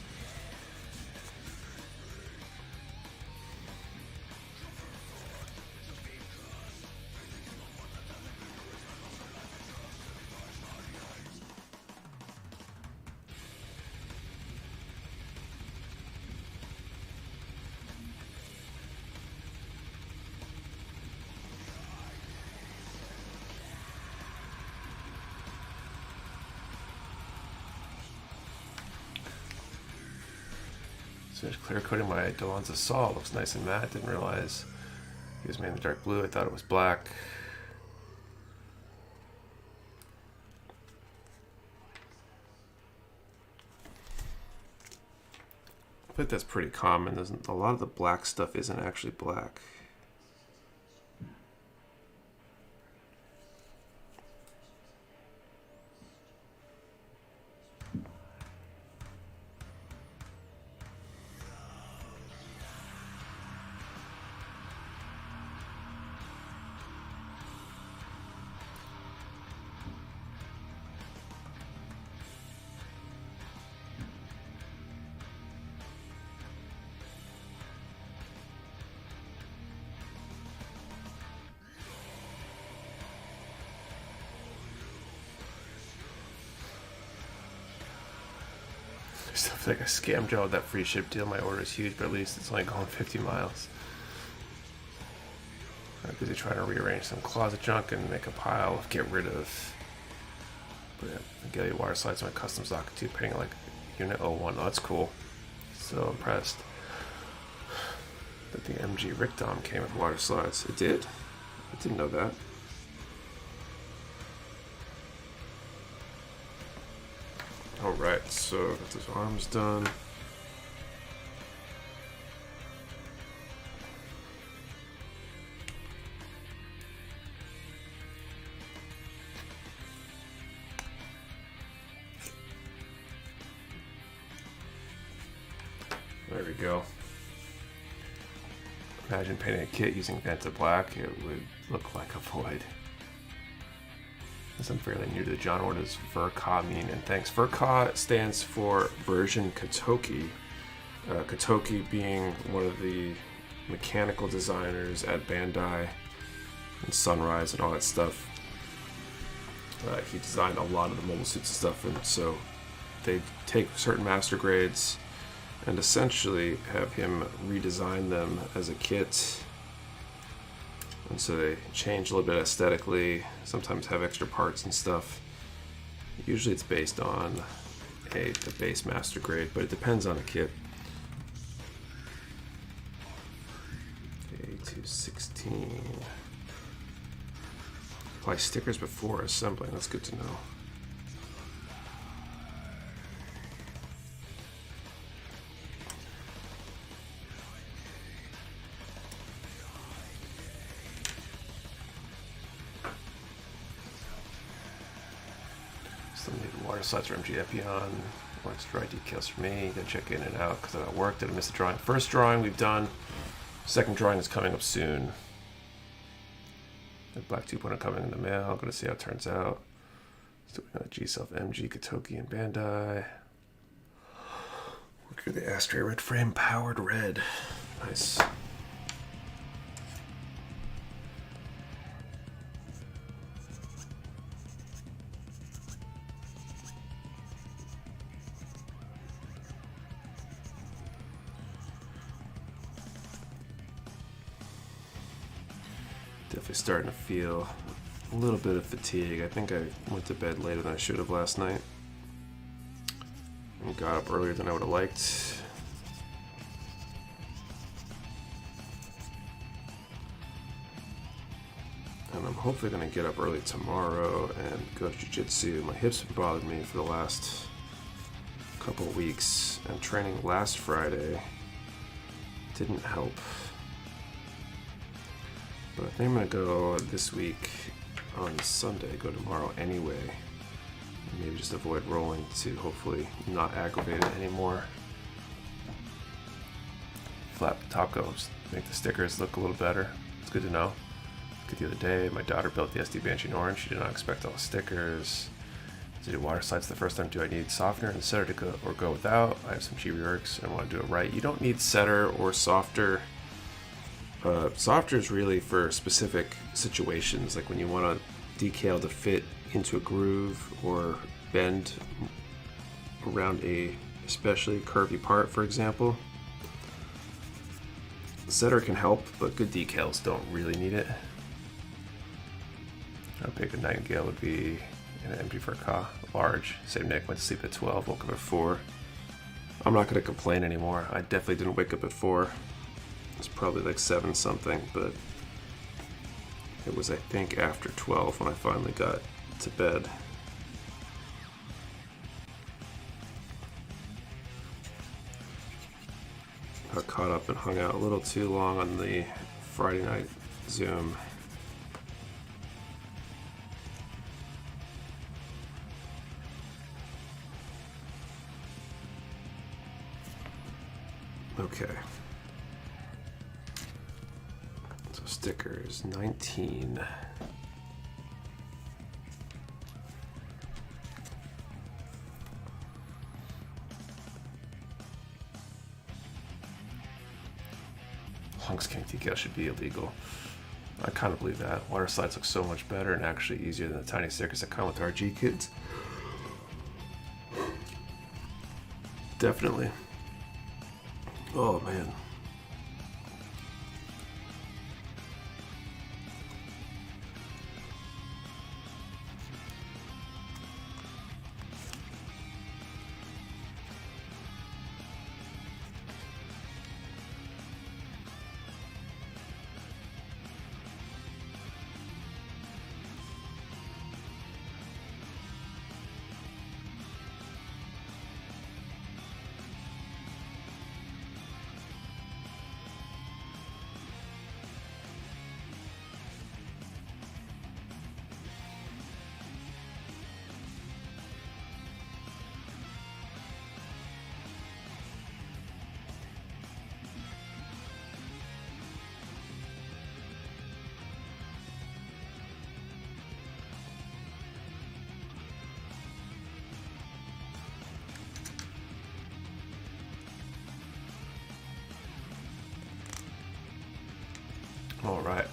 Finished clear coating my Delonza saw. Looks nice and matte. Didn't realize he was made in the dark blue. I thought it was black. I think that's pretty common. A lot of the black stuff isn't actually black. Stuff like a scam job with that free ship deal. My order is huge, but at least it's only going 50 miles. I'm busy trying to rearrange some closet junk and make a pile of get rid of. But yeah, I get water slides on my custom socket too, paying like unit 01. Oh, that's cool. So impressed that the MG Rick Dom came with water slides. It did? I didn't know that. Alright, so got those arms done. There we go. Imagine painting a kit using Vanta Black, it would look like a void. I'm fairly new to the genre. What does VRCA mean? And thanks. VRCA stands for version Kotoki. Kotoki being one of the mechanical designers at Bandai and Sunrise and all that stuff. He designed a lot of the mobile suits and stuff, and so they take certain master grades and essentially have him redesign them as a kit. And so they change a little bit aesthetically, sometimes have extra parts and stuff. Usually it's based on the base master grade, but it depends on the kit. A216. Apply stickers before assembling, that's good to know. Still need water slides for MG Epion. Wants dry decals for me. Gotta check in and out because I'm at work. Did I miss a drawing? First drawing we've done. Second drawing is coming up soon. The Black 2.0 coming in the mail. I'm gonna see how it turns out. Still got G-Self, MG, Katoki, and Bandai. Look at the Astray Red Frame Powered Red. Nice. Definitely starting to feel a little bit of fatigue. I think I went to bed later than I should have last night. And got up earlier than I would have liked. And I'm hopefully going to get up early tomorrow and go to jiu-jitsu. My hips have bothered me for the last couple of weeks, and training last Friday didn't help. But I think I'm going to go this week on Sunday, go tomorrow anyway. Maybe just avoid rolling to hopefully not aggravate it anymore. Flap the top coats, make the stickers look a little better. It's good to know. The other day, my daughter built the SD Banshee in orange. She did not expect all the stickers. To do water slides the first time, do I need softener and setter to go or go without? I have some chibi reworks and I want to do it right. You don't need setter or softer. Softer is really for specific situations, like when you want a decal to fit into a groove or bend around a especially curvy part, for example. Setter can help, but good decals don't really need it. I'd pick a Nightingale would be an MG for a Ka, large. Same Nick, went to sleep at 12, woke up at 4. I'm not going to complain anymore. I definitely didn't wake up at 4. It's probably like 7 something, but it was, I think, after 12 when I finally got to bed. Got caught up and hung out a little too long on the Friday night Zoom. Okay. So stickers, 19. Hunks King decal should be illegal. I kind of believe that. Water slides look so much better and actually easier than the tiny stickers that come with RG kits. Definitely. Oh man. Alright.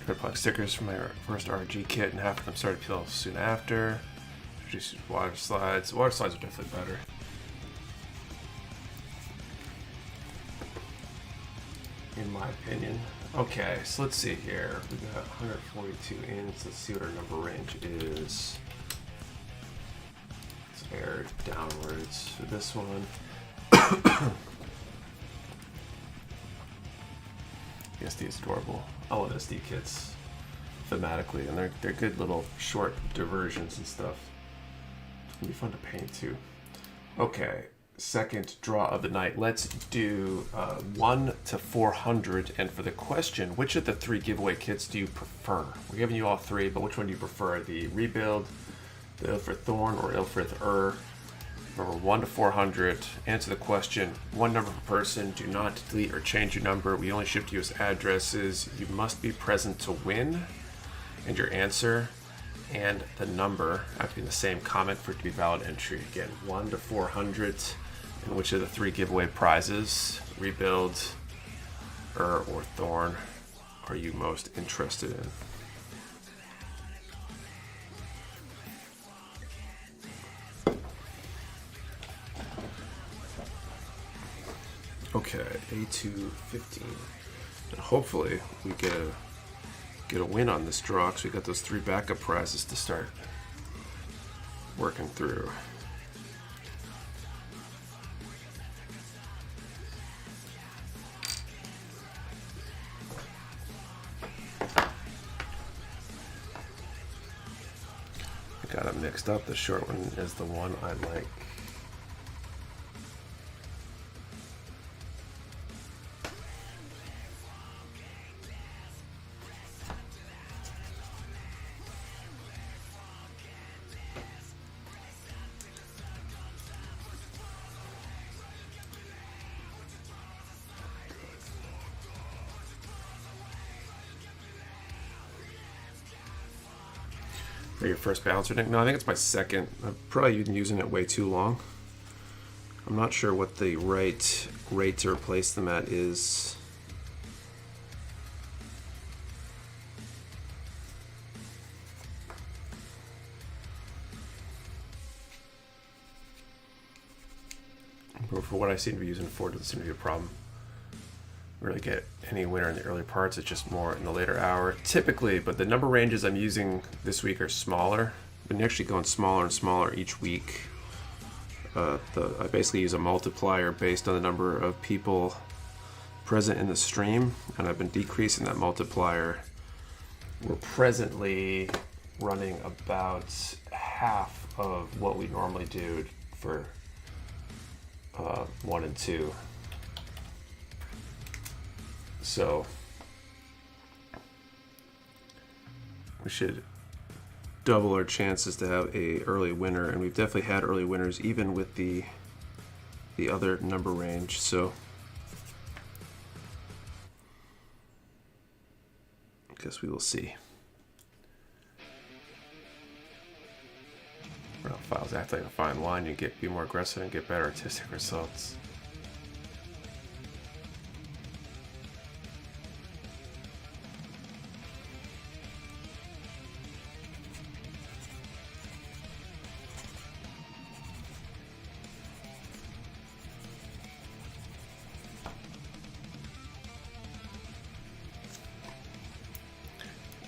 Tried to plug stickers from my first RG kit, and half of them started to peel soon after. Introduced water slides. Water slides are definitely better. In my opinion. Okay, so let's see here. We got 142 ins. Let's see what our number range is. Let's air downwards for this one. SD is adorable. I love SD kits thematically, and they're good little short diversions and stuff. It's gonna be fun to paint too. Okay, second draw of the night. Let's do 1 to 400, and for the question, which of the 3 giveaway kits do you prefer? We're giving you all 3, but which one do you prefer? The Rebuild, the Lfrith Thorn or Lfrith UR. Remember, 1 to 400. Answer the question. One number per person. Do not delete or change your number. We only ship to US addresses. You must be present to win. And your answer and the number have to be in the same comment for it to be valid entry. Again, 1 to 400. And which of the 3 giveaway prizes, Rebuild, UR, or Thorn, are you most interested in? Okay, A2 15. And hopefully we get a win on this draw, because we got those 3 backup prizes to start working through. I got it mixed up. The short one is the one I like. For your first balancer deck? No, I think it's my second. I've probably been using it way too long. I'm not sure what the right rate to replace them at is. But for what I seem to be using it for, it doesn't seem to be a problem. Really get any winner in the early parts. It's just more in the later hour typically, but the number ranges I'm using this week are smaller. I've been actually going smaller and smaller each week. I basically use a multiplier based on the number of people present in the stream, and I've been decreasing that multiplier. We're presently running about half of what we normally do for 1 and 2. So we should double our chances to have a early winner, and we've definitely had early winners even with the other number range. So I guess we will see. Route files act like a fine wine. You be more aggressive and get better artistic results.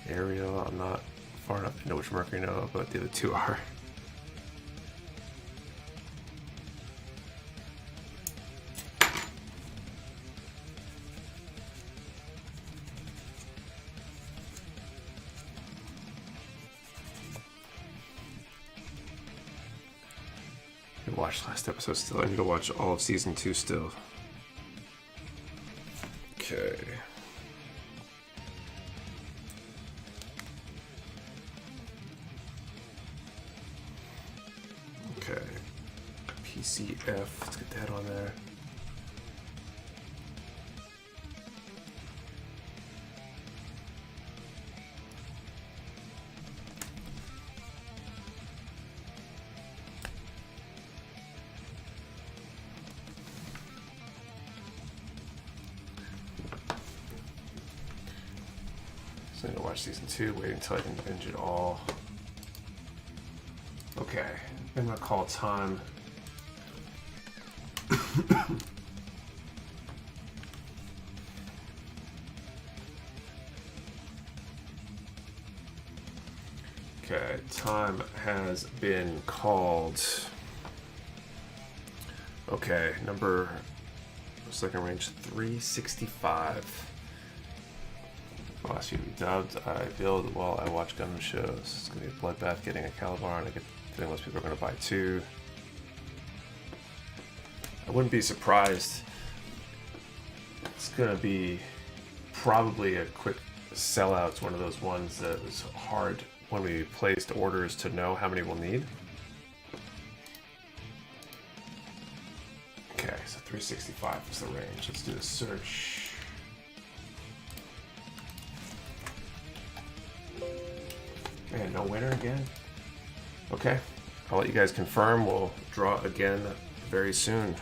Ariel, I'm not far enough to know which Mercury know, but the other 2 are. I watched last episode still. I need to watch all of season 2 still. Okay. Okay. PCF. Let's get that on there. So I need to watch season 2, wait until I can binge it all. Okay, I'm gonna call time. Okay, time has been called. Okay, number second range 365. I'll ask you to be dubbed. I build while I watch gunman shows. It's gonna be a bloodbath getting a Calabar, and I get the feeling most people are gonna buy 2. I wouldn't be surprised. It's gonna be probably a quick sellout. It's one of those ones that is hard when we placed orders to know how many we'll need. Okay, so 365 is the range. Let's do a search. Man, no winner again? Okay, I'll let you guys confirm. We'll draw again very soon.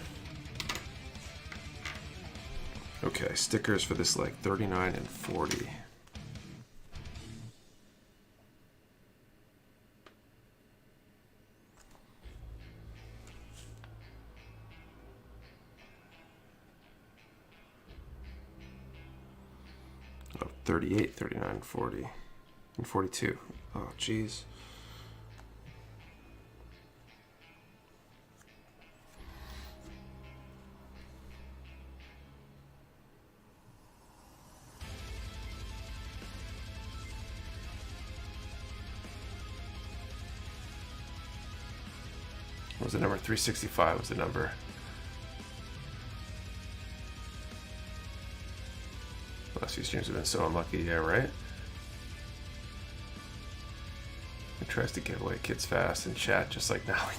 Okay, stickers for this like 39 and 40. Oh, 38, 39, 40, and 42. Oh, geez. What was the number? 365 was the number. Last few streams have been so unlucky, yeah, right? He tries to give away kids fast in chat, just like now.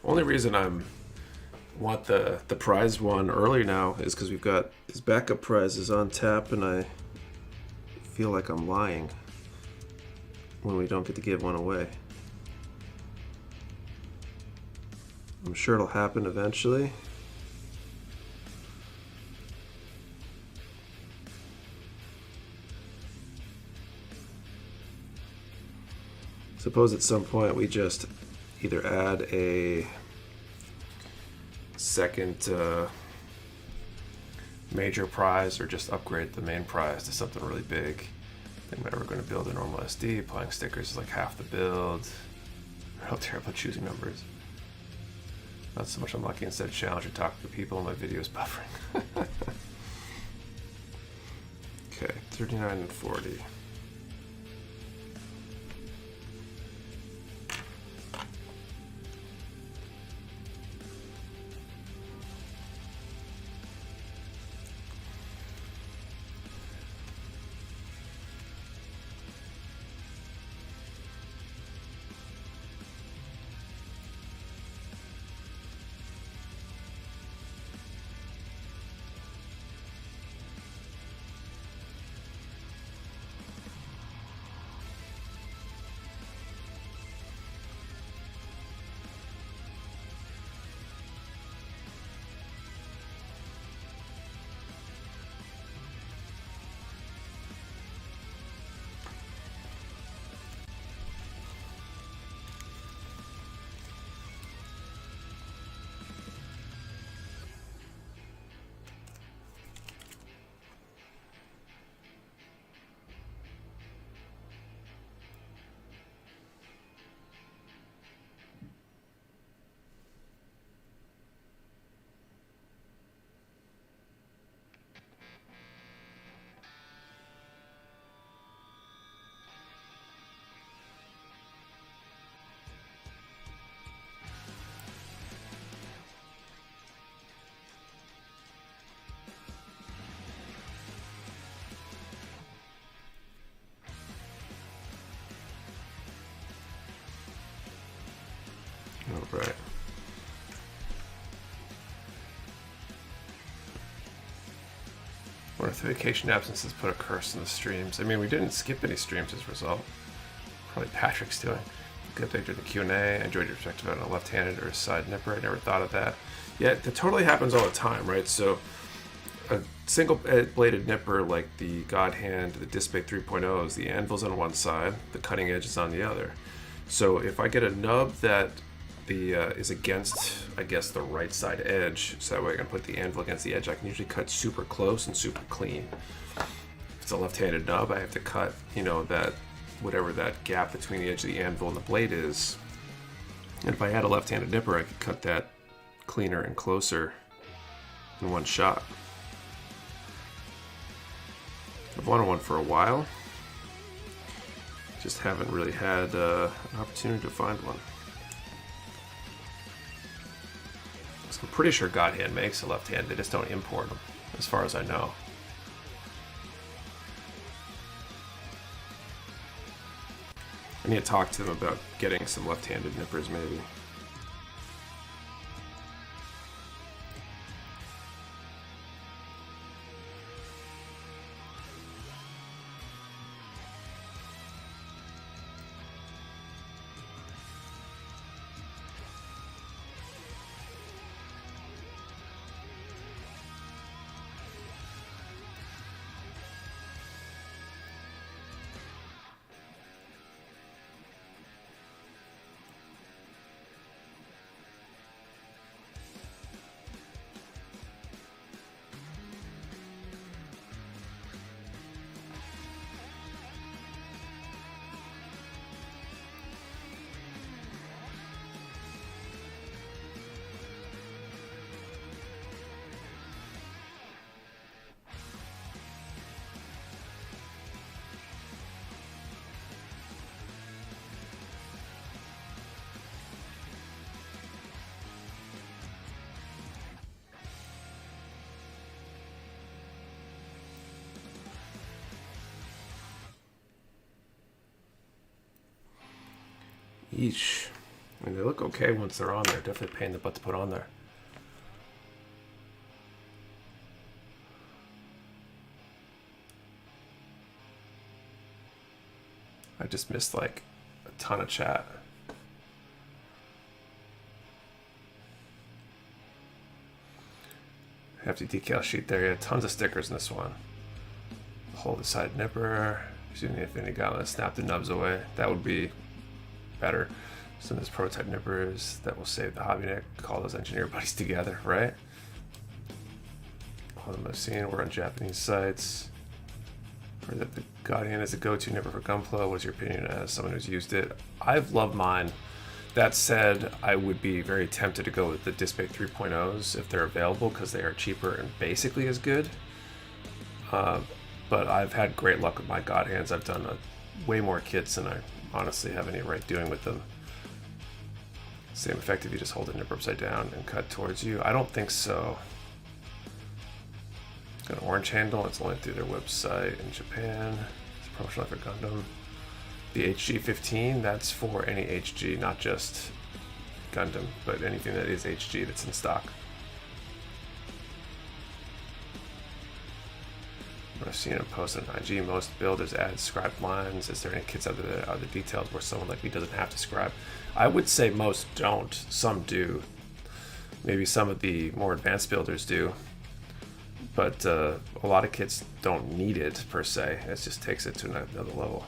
Only reason want the prize one early now is because we've got his backup prizes on tap, and I feel like I'm lying when we don't get to give one away. I'm sure it'll happen eventually. Suppose at some point we just either add a second major prize or just upgrade the main prize to something really big. I think we're going to build a normal SD. Applying stickers is like half the build. How terrible at choosing numbers. Not so much unlucky, instead challenge or talk to people, and my video is buffering. Okay, 39 and 40. All right. What if the vacation absences put a curse on the streams? I mean, we didn't skip any streams as a result. Probably Patrick's doing. Good thing during the Q&A. I enjoyed your perspective on a left-handed or a side nipper. I never thought of that. Yeah, that totally happens all the time, right? So a single-bladed nipper like the God Hand, the Disc-Bait 3.0s, the anvil's on one side, the cutting edge is on the other. So if I get a nub that is against, I guess, the right side edge, so that way I can put the anvil against the edge, I can usually cut super close and super clean. If it's a left-handed nub, I have to cut, you know, that whatever that gap between the edge of the anvil and the blade is. And if I had a left-handed nipper, I could cut that cleaner and closer in one shot. I've wanted one for a while. Just haven't really had an opportunity to find one. So I'm pretty sure God Hand makes a left hand, they just don't import them, as far as I know. I need to talk to him about getting some left-handed nippers, maybe. Eesh. I mean, they look okay once they're on there. Definitely a pain in the butt to put on there. I just missed like a ton of chat. Hefty decal sheet there. Yeah, tons of stickers in this one. Hold the side nipper. Using the Infinity Gauntlet, snap the nubs away. That would be better. Some of those prototype nippers that will save the hobby neck. Call those engineer buddies together, right? All of them I've seen were on Japanese sites. Or that the Guardian is a go-to nipper for Gunpla. What's your opinion as someone who's used it? I've loved mine. That said, I would be very tempted to go with the Disc-Bake 3.0s if they're available because they are cheaper and basically as good. But I've had great luck with my God Hands. I've done way more kits than I honestly have any right doing with them. Same effect if you just hold the nipper upside down and cut towards you. I don't think so. Got an orange handle. It's only through their website in Japan. It's promotional for Gundam. The HG15, that's for any HG, not just Gundam, but anything that is HG that's in stock. I've seen him post on IG. Most builders add scribed lines. Is there any kits out there that are the details where someone like me doesn't have to scribe? I would say most don't. Some do. Maybe some of the more advanced builders do. But a lot of kits don't need it per se. It just takes it to another level.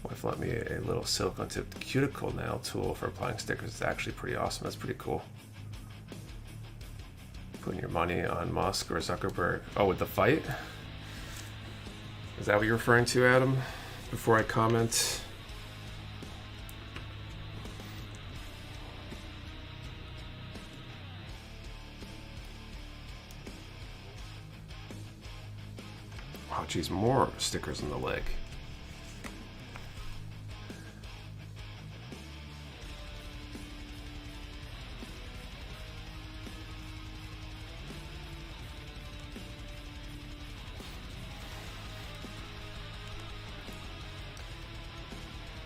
Wife lent me a little silicone tipped cuticle nail tool for applying stickers. It's actually pretty awesome. That's pretty cool. Putting your money on Musk or Zuckerberg. Oh, with the fight? Is that what you're referring to, Adam? Before I comment. Oh, geez, more stickers in the leg.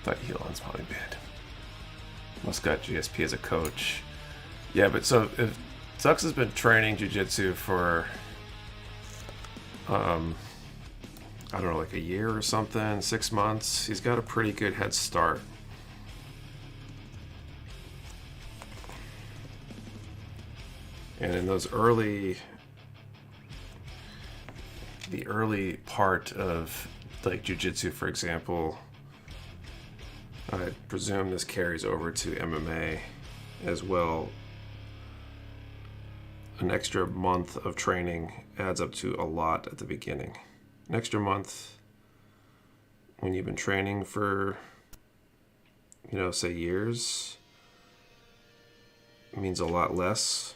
Thought Elon's probably banned. Must got GSP as a coach. Yeah, but so if Zux has been training jiu-jitsu for I don't know, like a year or something, 6 months, he's got a pretty good head start. And in those the early part of like jiu-jitsu, for example, I presume this carries over to MMA as well. An extra month of training adds up to a lot at the beginning. An extra month when you've been training for, say years, means a lot less.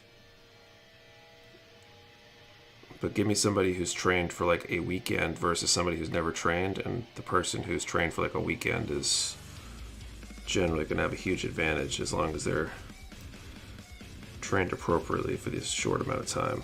But give me somebody who's trained for like a weekend versus somebody who's never trained, and the person who's trained for like a weekend is generally going to have a huge advantage as long as they're trained appropriately for this short amount of time.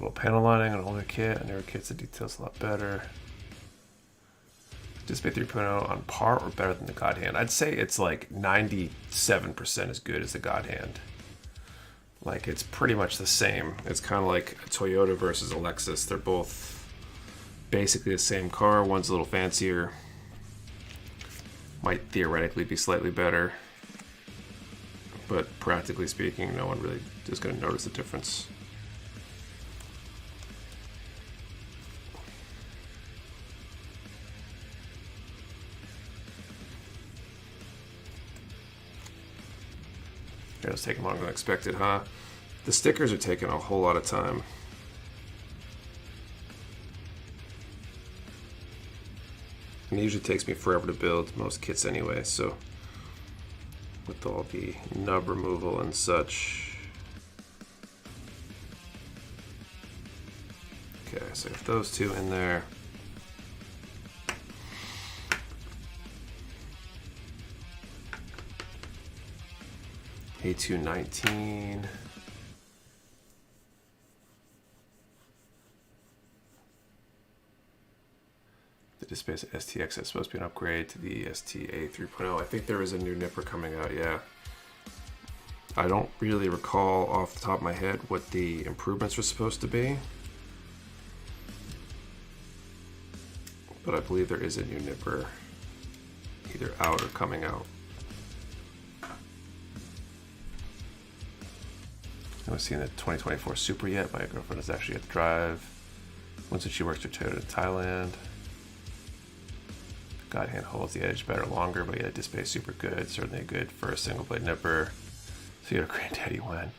little panel lining on an older kit. A newer kit's the details a lot better. Display 3.0 on par or better than the God Hand. I'd say it's like 97% as good as the God Hand. Like, it's pretty much the same. It's kind of like a Toyota versus a Lexus. They're both basically the same car. One's a little fancier. Might theoretically be slightly better. But practically speaking, no one really is going to notice the difference. Yeah, it's taking longer than expected, huh? The stickers are taking a whole lot of time. And it usually takes me forever to build most kits anyway, so with all the nub removal and such. Okay, so if those two in there. A219. The display STX is supposed to be an upgrade to the STA 3.0. I think there is a new nipper coming out, yeah. I don't really recall off the top of my head what the improvements were supposed to be. But I believe there is a new nipper either out or coming out. I haven't seen the 2024 Super yet. My girlfriend is actually at the drive. Once she works for Toyota in Thailand. The God Hand holds the edge better longer, but yeah, display is super good. Certainly good for a single blade nipper. See what Granddaddy went.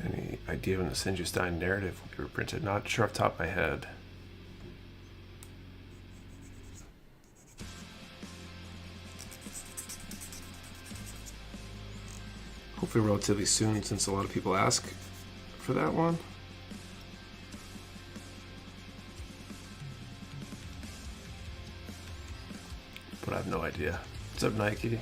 Any idea when the Senju-Stein narrative will be reprinted? Not sure off the top of my head. Hopefully relatively soon, since a lot of people ask for that one. But I have no idea. What's up, Nike?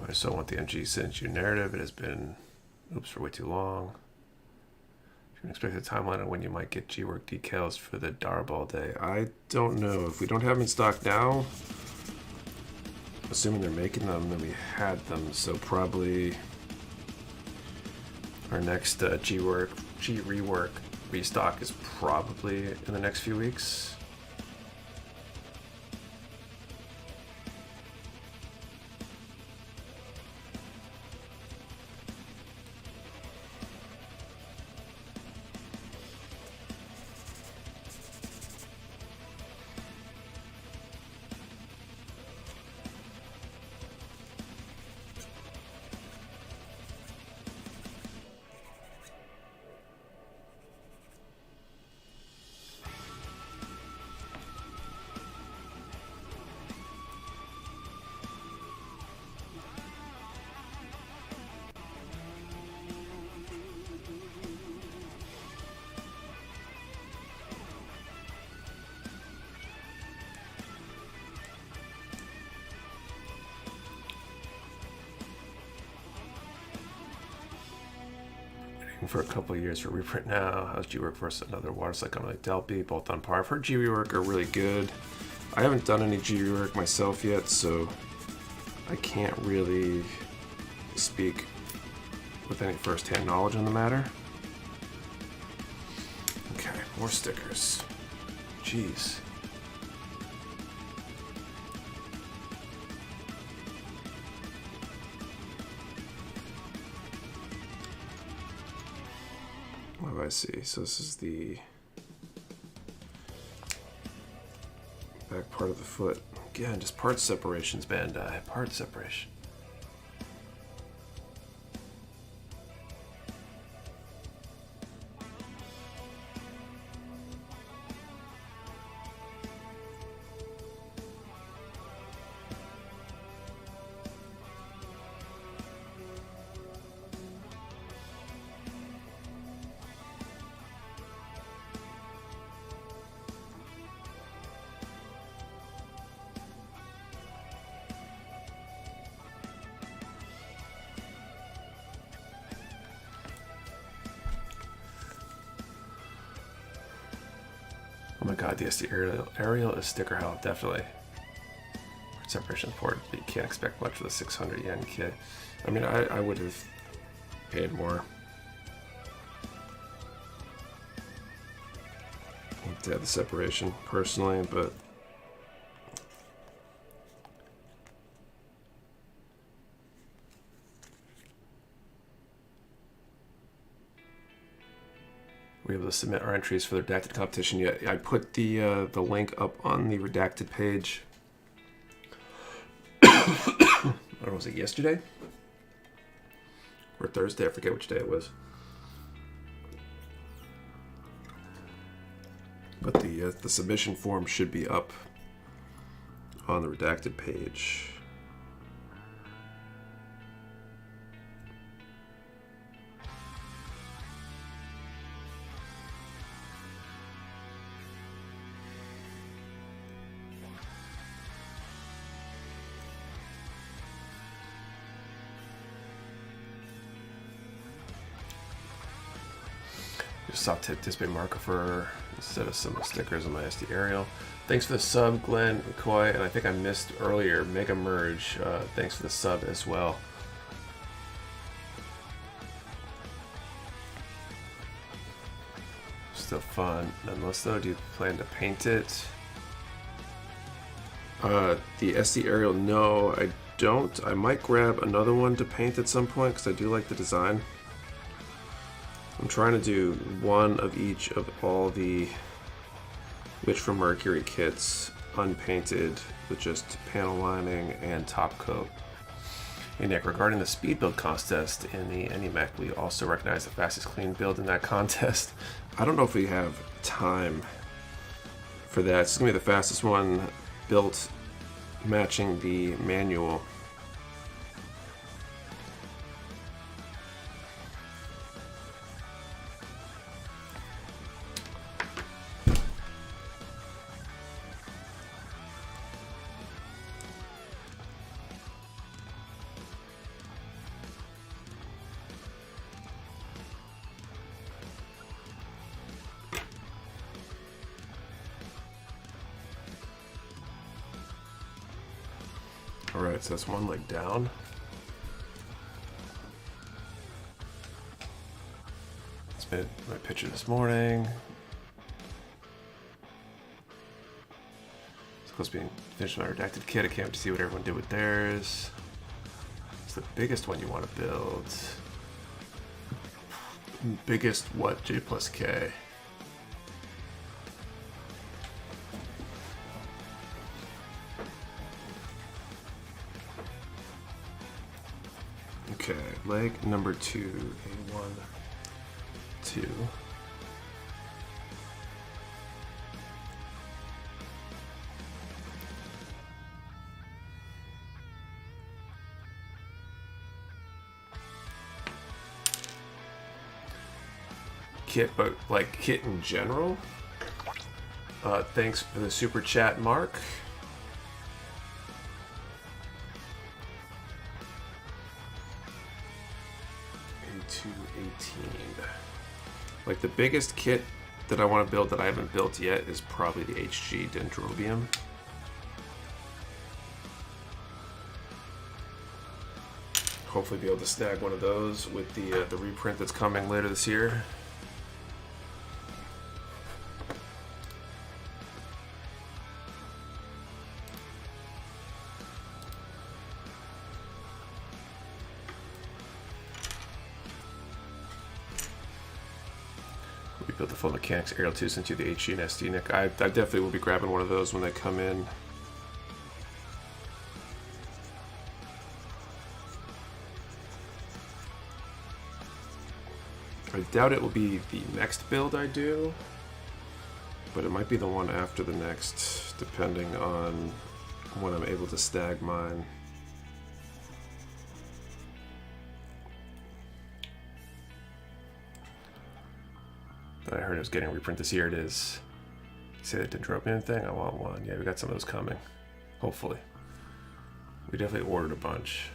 I still want the MG Senju narrative. It has been, for way too long. You can expect a timeline on when you might get G-Work decals for the Darball Day. I don't know. If we don't have them in stock now, assuming they're making them, then we had them. So probably our next G-Rework restock is probably in the next few weeks. for a couple of years for reprint now. How's G-Work versus another water cycle like Delpy? Both on par. I've heard G-Work are really good. I haven't done any G-Work myself yet, so I can't really speak with any first-hand knowledge on the matter. Okay, more stickers. Jeez. What do I see? So this is the back part of the foot. Again, just part separations, Bandai. Part separation. Oh my god, yes, the aerial is sticker hell, definitely. Separation important, but you can't expect much for the 600 yen kit. I mean, I would have paid more to have the separation personally, but we're able to submit our entries for the redacted competition yet. I put the link up on the redacted page. I don't know, was it yesterday? Or Thursday? I forget which day it was. But the submission form should be up on the redacted page. Soft tip display marker for instead of some stickers on my SD aerial. Thanks for the sub, Glenn, Koi, and I think I missed earlier Mega Merge. Thanks for the sub as well. Still fun. Nonetheless, though, do you plan to paint it? The SD aerial, no, I don't. I might grab another one to paint at some point because I do like the design. I'm trying to do one of each of all the Witch from Mercury kits unpainted with just panel lining and top coat. And Nick, regarding the speed build contest in the AnyMech, we also recognize the fastest clean build in that contest. I don't know if we have time for that. It's going to be the fastest one built matching the manual. Alright, so that's one leg down. It's been my picture this morning. It's close to being finished my redacted kit. I can't wait to see what everyone did with theirs. It's the biggest one you want to build. Biggest what? J plus K. Okay, leg number 2, A1, 2. Kit, but like kit in general. Thanks for the super chat, Mark. 2218. Like the biggest kit that I want to build that I haven't built yet is probably the HG Dendrobium. Hopefully be able to snag one of those with the reprint that's coming later this year. We built the full mechanics aerial 2 since you the HG and SD Nick. I definitely will be grabbing one of those when they come in. I doubt it will be the next build I do, but it might be the one after the next, depending on when I'm able to snag mine. I heard it was getting a reprint this year. It is. See that Dendrobium thing? I want one. Yeah, we got some of those coming. Hopefully. We definitely ordered a bunch.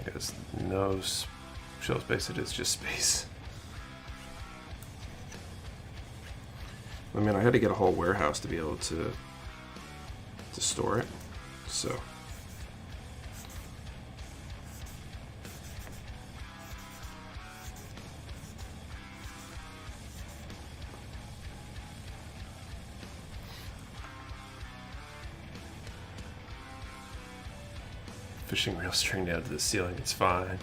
There's no shell space, it is just space. I mean, I had to get a whole warehouse to be able to store it, so. Fishing reel string down to the ceiling, it's fine.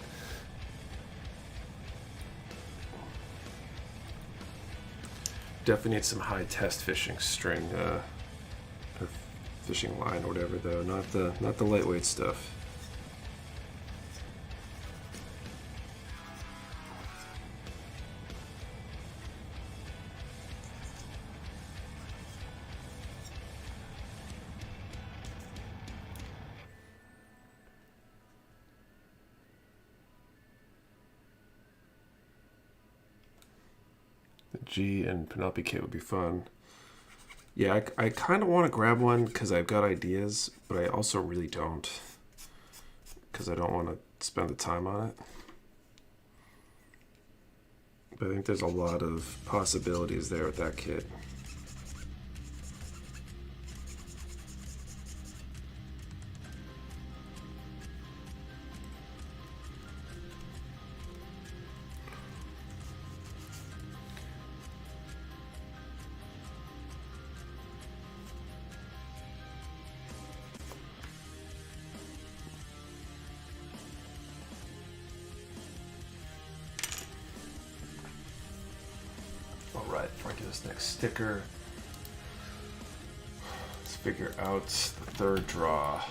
Definitely need some high test fishing string, or fishing line or whatever though, not the lightweight stuff. G and Penelope kit would be fun. Yeah, I kind of want to grab one because I've got ideas, but I also really don't, because I don't want to spend the time on it. But I think there's a lot of possibilities there with that kit. Alright, before I do this next sticker, let's figure out the third draw.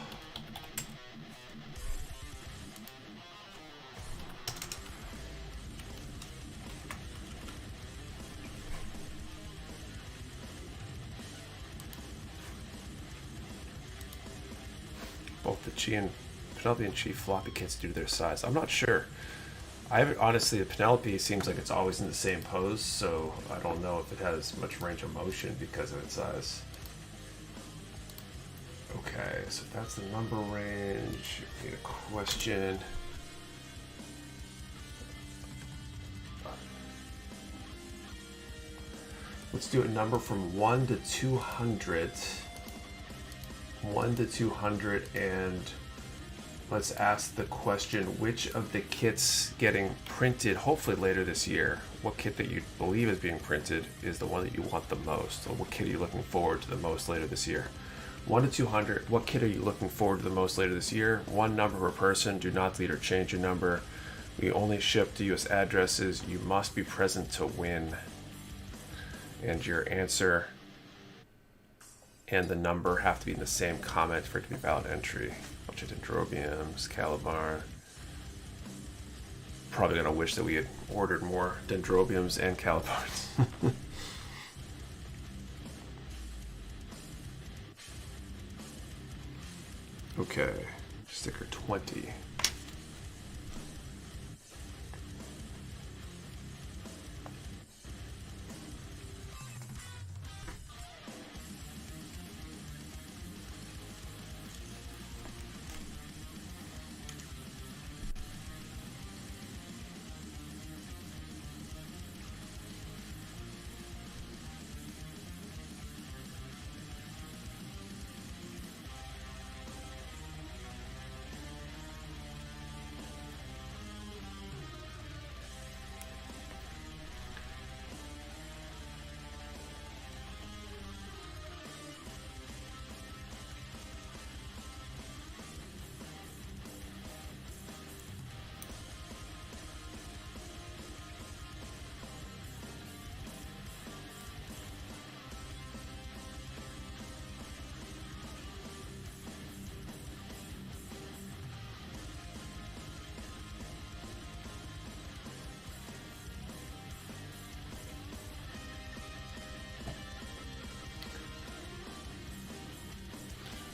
Both the Chi and Penelope and Chi floppy kits due to their size. I'm not sure. Honestly, the Penelope seems like it's always in the same pose, so I don't know if it has much range of motion because of its size. Okay, so that's the number range. We need a question. Let's do a number from 1 to 200. 1 to 200, and let's ask the question, which of the kits getting printed hopefully later this year, what kit that you believe is being printed is the one that you want the most, or what kit are you looking forward to the most later this year? 1 to 200, what kit are you looking forward to the most later this year? One number per person, do not delete or change your number. We only ship to US addresses, you must be present to win. And your answer and the number have to be in the same comment for it to be valid entry. Bunch of Dendrobiums, Calabar. probably gonna wish that we had ordered more dendrobiums and caliparts. Okay, sticker 20.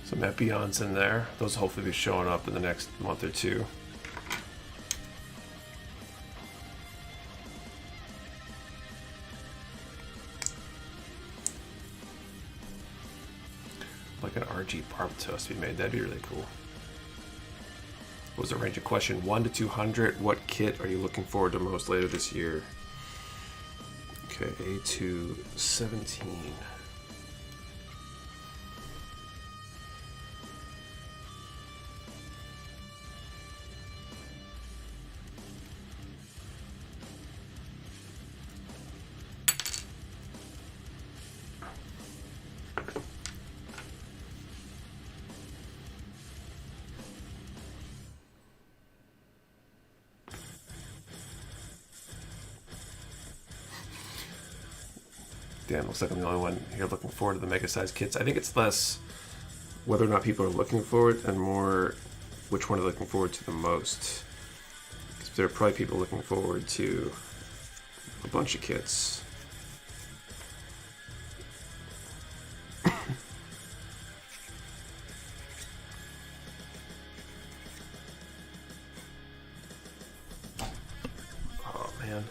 Some Epions in there. Those will hopefully be showing up in the next month or two. Like an RG Barbatos to be made. That'd be really cool. What was the range of question? 1 to 200. What kit are you looking forward to most later this year? Okay, A2 17. Dan, looks like I'm the only one here looking forward to the mega size kits. I think it's less whether or not people are looking forward and more which one are looking forward to the most. Because there are probably people looking forward to a bunch of kits. Oh man.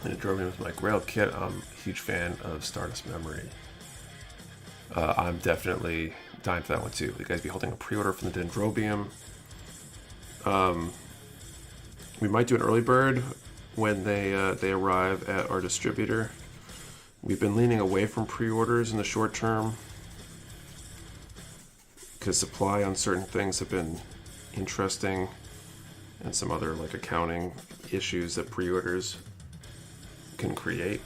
And Dendrobium with my Grail kit. I'm a huge fan of Stardust Memory. I'm definitely dying for that one too. You guys be holding a pre-order for the Dendrobium. We might do an early bird when they arrive at our distributor. We've been leaning away from pre-orders in the short term because supply on certain things have been interesting, and some other like accounting issues that pre-orders can create.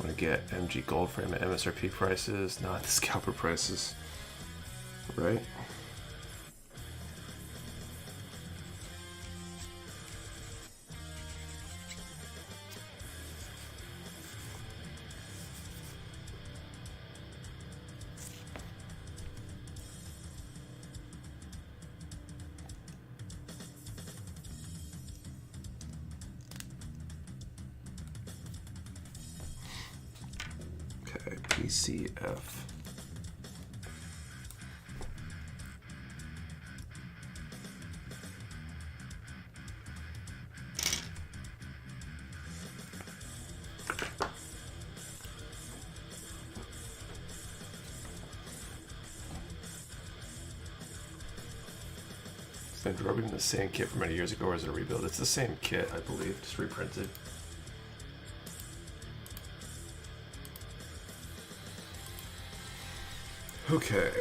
Want to get MG Gold Frame at MSRP prices, not the scalper prices, right? PCF. Is Dendrobium the same kit from many years ago, or is it a rebuild? It's the same kit, I believe, just reprinted. Okay.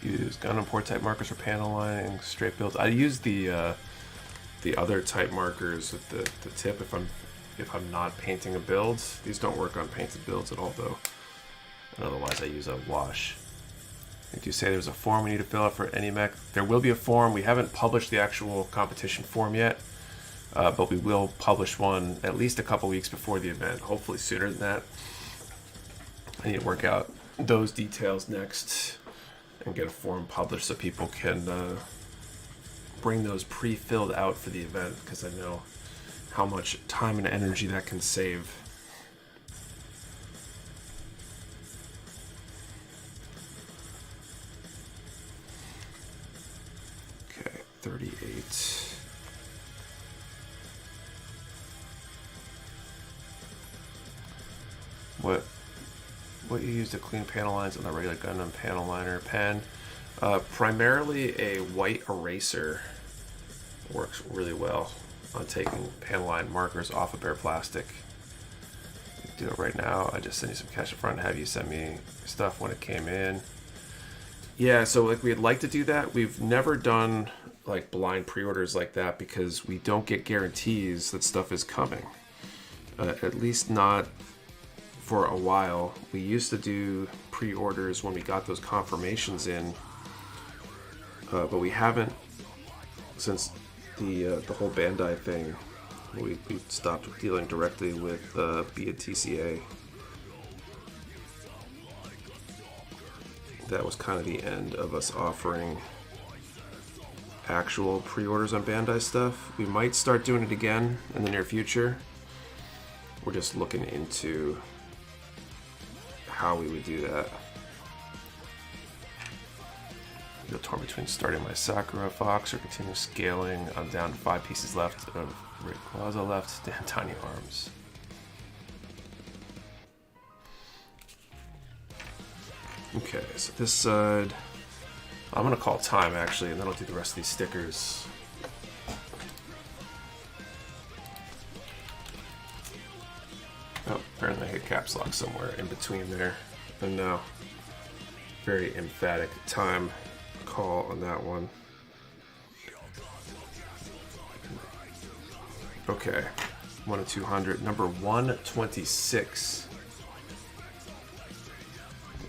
use gun and port type markers for panel lining, straight builds. I use the other type markers at the tip if I'm not painting a build. These don't work on painted builds at all though. And otherwise I use a wash. Did you say there's a form we need to fill out for any mech? There will be a form. We haven't published the actual competition form yet, but we will publish one at least a couple weeks before the event, hopefully sooner than that. I need to work out those details next and get a form published so people can bring those pre-filled out for the event, because I know how much time and energy that can save. Okay, 38. What you use to clean panel lines on the regular Gundam panel liner pen? Primarily a white eraser works really well on taking panel line markers off of bare plastic. Do it right now. I just send you some cash up front and have you send me stuff when it came in. Yeah, so like we'd like to do that. We've never done like blind pre-orders like that because we don't get guarantees that stuff is coming. At least not for a while. We used to do pre-orders when we got those confirmations in, but we haven't since the whole Bandai thing. We stopped dealing directly with BTCA. That was kind of the end of us offering actual pre-orders on Bandai stuff. We might start doing it again in the near future. We're just looking into how we would do that. I'm torn between starting my Sakura Fox or continue scaling. I'm down to 5 pieces left of Rayquaza left. Damn tiny arms. Okay, so this side, I'm gonna call time actually, and then I'll do the rest of these stickers. Oh, apparently I hit caps lock somewhere in between there. And now, very emphatic time call on that one. Okay, 1 of 200, number 126.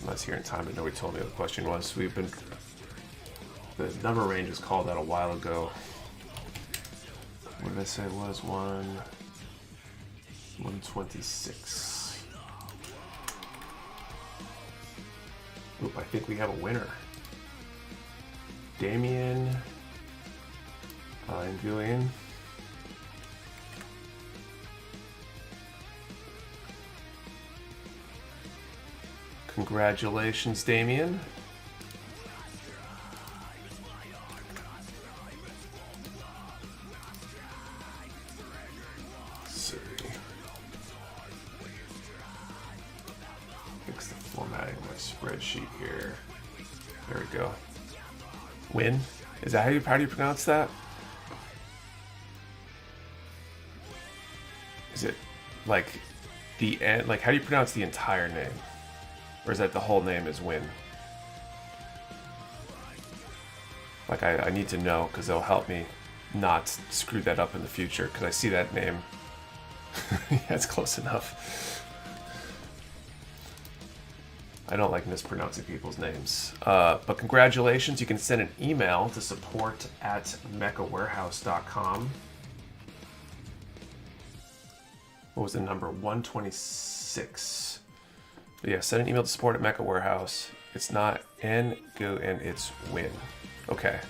I was here in time, but nobody told me what the question was. The number range was called out a while ago. What did I say it was? 126. Oop, I think we have a winner. Damien and Julian. Congratulations, Damien. Let's see. Fix the formatting of my spreadsheet here. There we go. Win? Is that how do you pronounce that? Is it like the end? Like how do you pronounce the entire name? Or is that the whole name is Win? Like I need to know because it'll help me not screw that up in the future because I see that name. Yeah, it's close enough. I don't like mispronouncing people's names. But congratulations, you can send an email to support@mechawarehouse.com. What was the number? 126. But yeah, send an email to support@Mecha Warehouse. It's not N, go, and it's Win. Okay.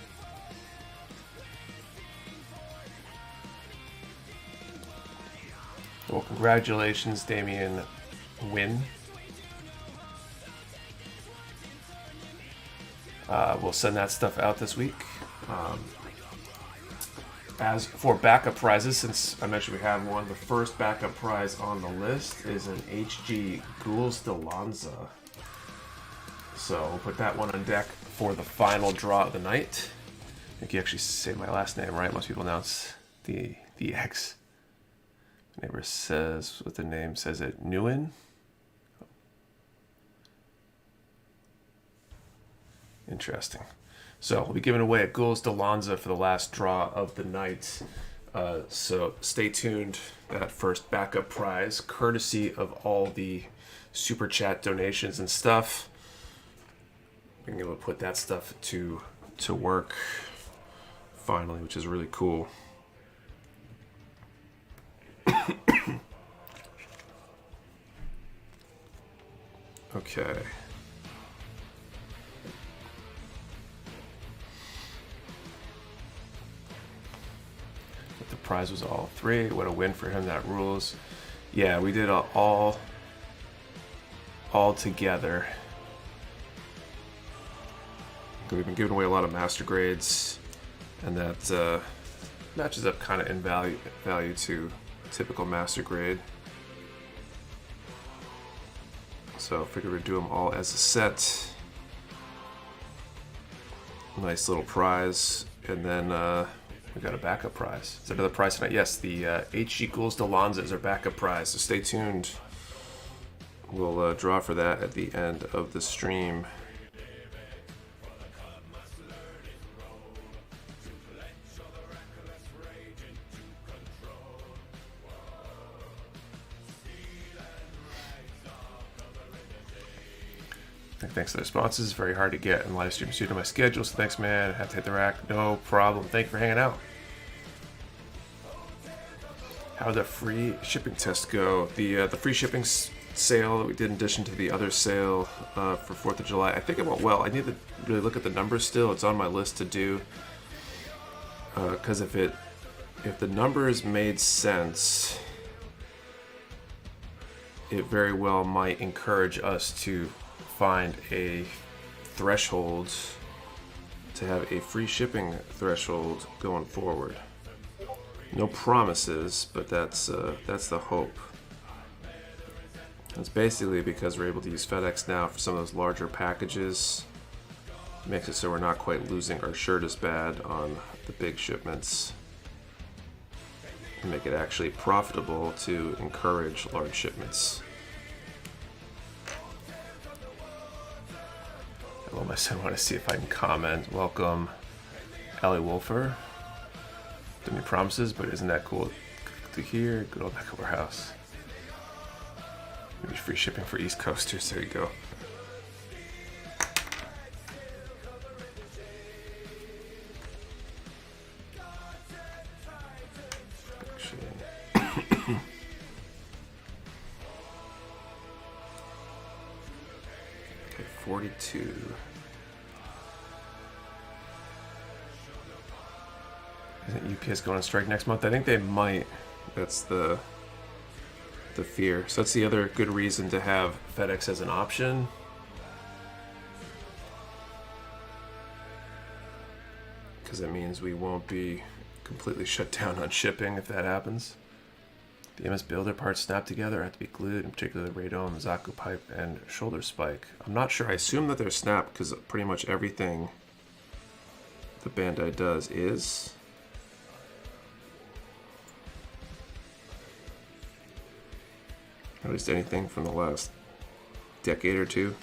Well, congratulations, Damien. Win. We'll send that stuff out this week. As for backup prizes, since I mentioned we have one, the first backup prize on the list is an HG Ghouls de Lanza. So we'll put that one on deck for the final draw of the night. I think you actually say my last name, right? Most people announce the X. My neighbor says what the name says it. Nguyen? Interesting. So we'll be giving away a Ghouls Delanza for the last draw of the night. So stay tuned. That first backup prize, courtesy of all the super chat donations and stuff. Being able to put that stuff to work finally, which is really cool. Okay. But the prize was all 3. What a win for him. That rules. Yeah, we did all together. We've been giving away a lot of master grades, and that matches up kind of in value to typical master grade. So I figured we'd do them all as a set. Nice little prize, and then we got a backup prize. Is there another prize tonight? Yes, the HG Ghouls Delanza is our backup prize, so stay tuned. We'll draw for that at the end of the stream. Thanks for the responses. Very hard to get in live streams due to my schedule, so thanks, man. I have to hit the rack. No problem. Thank you for hanging out. How did the free shipping test go? The free shipping sale that we did in addition to the other sale for 4th of July, I think it went well. I need to really look at the numbers still. It's on my list to do. Because if the numbers made sense, it very well might encourage us to find a threshold, to have a free shipping threshold going forward. No promises, but that's the hope. It's basically because we're able to use FedEx now for some of those larger packages. Makes it so we're not quite losing our shirt as bad on the big shipments. And make it actually profitable to encourage large shipments. Hello, my son. I want to see if I can comment. Welcome, Ellie Wolfer. Don't need promises, but isn't that cool to hear? Good old Mecha Warehouse. Maybe free shipping for East Coasters. There you go. Okay, 42. Isn't UPS going on strike next month? I think they might. That's the fear. So that's the other good reason to have FedEx as an option. Because it means we won't be completely shut down on shipping if that happens. The MS Builder parts snap together have to be glued, in particular the radome, Zaku pipe, and shoulder spike. I'm not sure. I assume that they're snapped because pretty much everything the Bandai does is. At least anything from the last decade or two.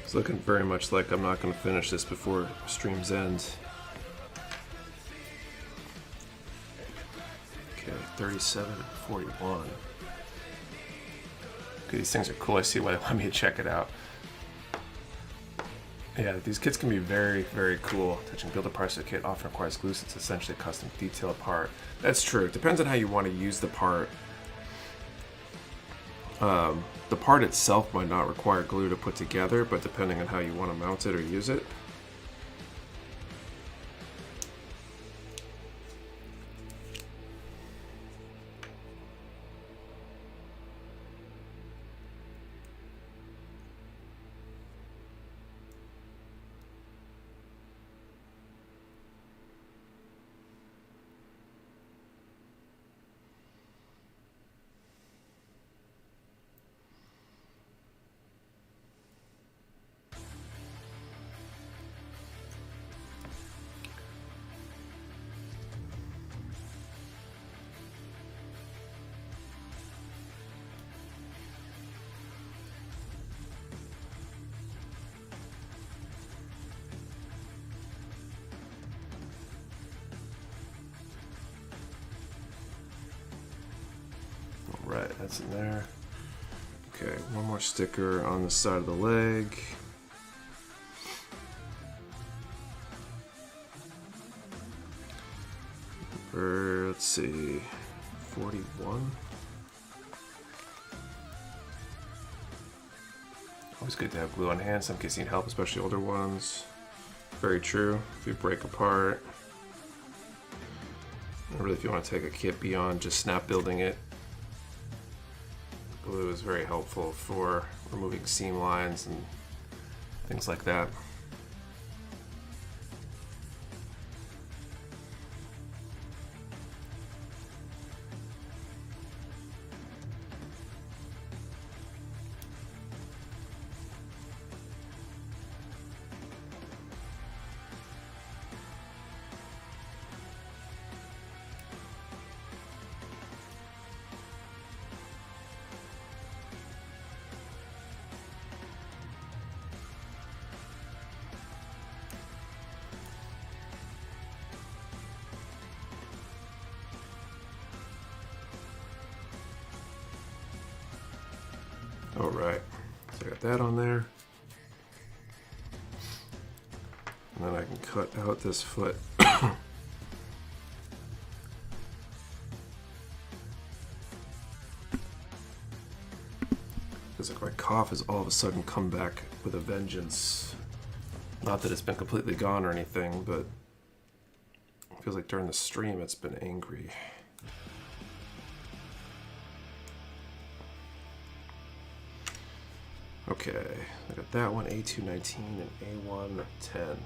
It's looking very much like I'm not going to finish this before stream's end. Okay, 37:41. Okay, these things are cool. I see why they want me to check it out. Yeah, these kits can be very, very cool. Touching build a parts of the kit often requires glue since it's essentially a custom detailed part. That's true. It depends on how you want to use the part. The part itself might not require glue to put together, but depending on how you want to mount it or use it. That's in there. Okay, one more sticker on the side of the leg. Let's see, 41. Always good to have glue on hand, some kids need help, especially older ones. Very true, if you break apart. Really, if you want to take a kit beyond just snap building it, glue is very helpful for removing seam lines and things like that. All right, so I got that on there. And then I can cut out this foot. It's like my cough has all of a sudden come back with a vengeance. Not that it's been completely gone or anything, but it feels like during the stream it's been angry. Okay, I got that one, A219 and A110.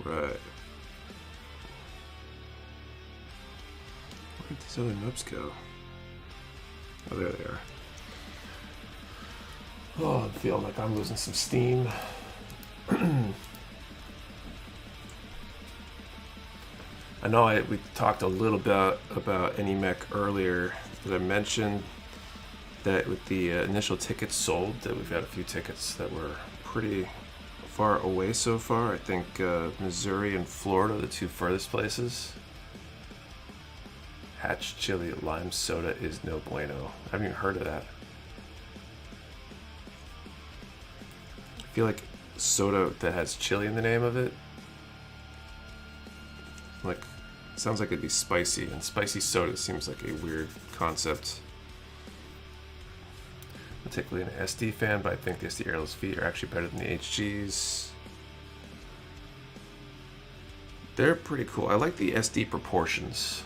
Right. Where did these other nubs go? Oh, there they are. Oh, I'm feeling like I'm losing some steam. I know we talked a little bit about AnyMech earlier, that I mentioned that with the initial tickets sold, that we've got a few tickets that were pretty far away so far. I think Missouri and Florida are the two furthest places. Hatch chili lime soda is no bueno. I haven't even heard of that. I feel like soda that has chili in the name of it, like, sounds like it'd be spicy, and spicy soda seems like a weird concept. I'm particularly an SD fan, but I think the SD airless feet are actually better than the HGs. They're pretty cool. I like the SD proportions.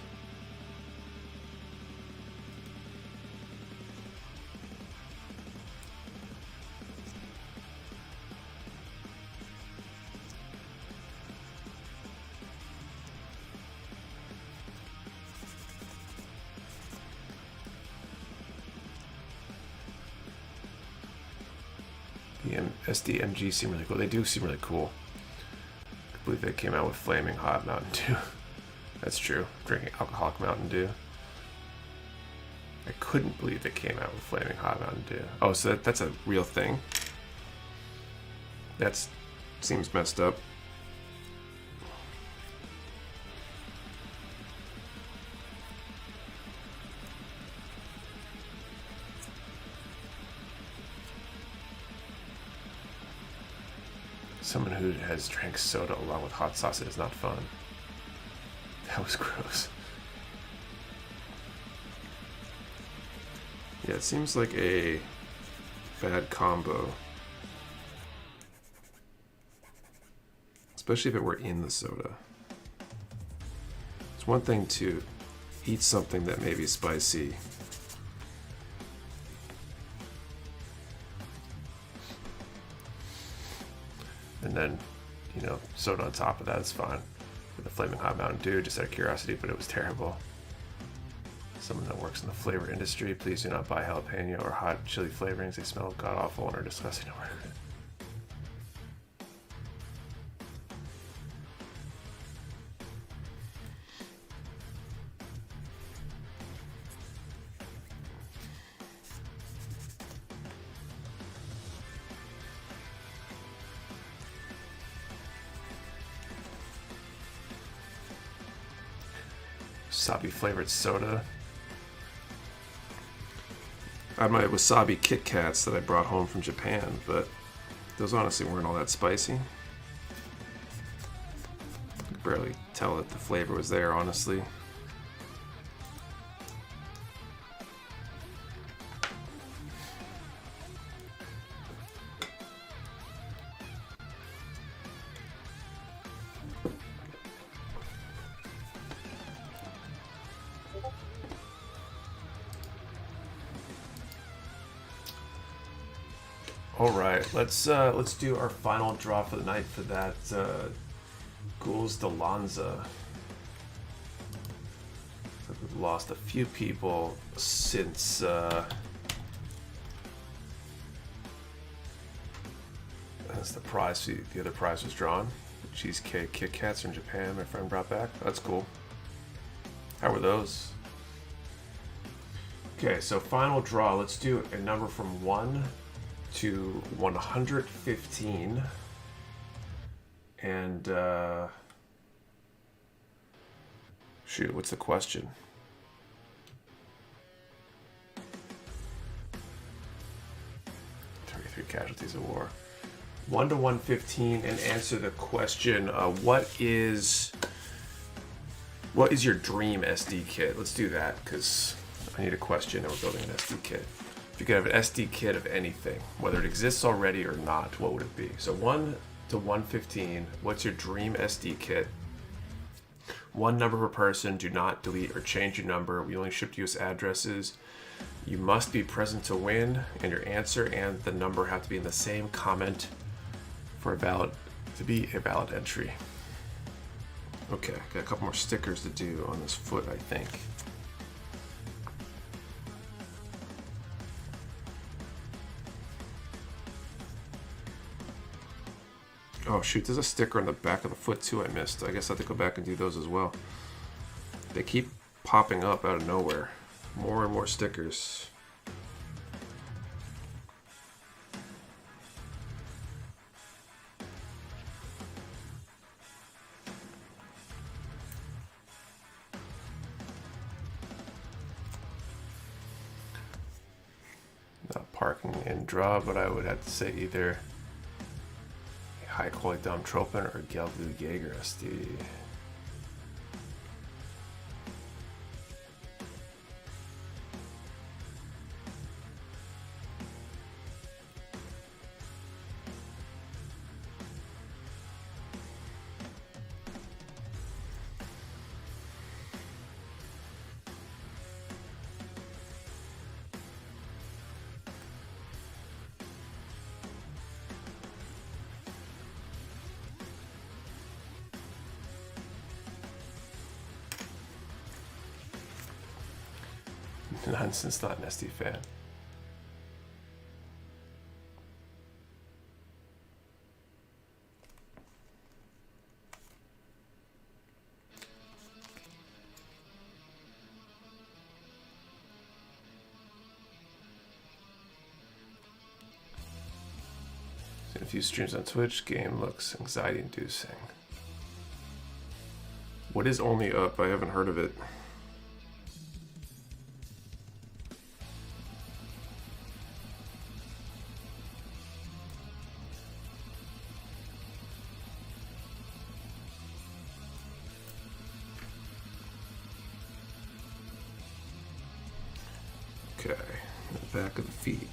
The SD MG seem really cool. They do seem really cool. I believe they came out with Flaming Hot Mountain Dew. That's true. Drinking alcoholic Mountain Dew. I couldn't believe they came out with Flaming Hot Mountain Dew. Oh, so that's a real thing. That seems messed up. Someone who has drank soda along with hot sauce is not fun. That was gross. Yeah, it seems like a bad combo. Especially if it were in the soda. It's one thing to eat something that may be spicy. And then, you know, soda on top of that is fine. With the Flaming Hot Mountain Dew, just out of curiosity, but it was terrible. Someone that works in the flavor industry, please do not buy jalapeno or hot chili flavorings. They smell god awful and are disgusting to work with. Wasabi flavored soda. I had my wasabi Kit Kats that I brought home from Japan, but those honestly weren't all that spicy. I could barely tell that the flavor was there, honestly. All right, let's do our final draw for the night for that Ghouls de Lanza. We've lost a few people since that's the prize. The other prize was drawn. Cheesecake Kit Kats from Japan. My friend brought back. That's cool. How were those? Okay, so final draw. Let's do a number from 1 to 115, and shoot, what's the question? 33 casualties of war. 1 to 115, and answer the question: what is your dream SD kit? Let's do that because I need a question, and we're building an SD kit. If you could have an SD kit of anything, whether it exists already or not, what would it be? So 1 to 115, what's your dream SD kit? One number per person. Do not delete or change your number. We only ship to US addresses. You must be present to win, and your answer and the number have to be in the same comment for to be a valid entry. Okay, got a couple more stickers to do on this foot, I think. Oh shoot, there's a sticker on the back of the foot too I missed. I guess I have to go back and do those as well. They keep popping up out of nowhere. More and more stickers. Not parking and draw, but I would have to say either high quality Domtropin or Gelblue Jaeger SD. Nonsense, not an SD fan. Seen a few streams on Twitch. Game looks anxiety-inducing. What is Only Up? I haven't heard of it. Okay, the back of the feet.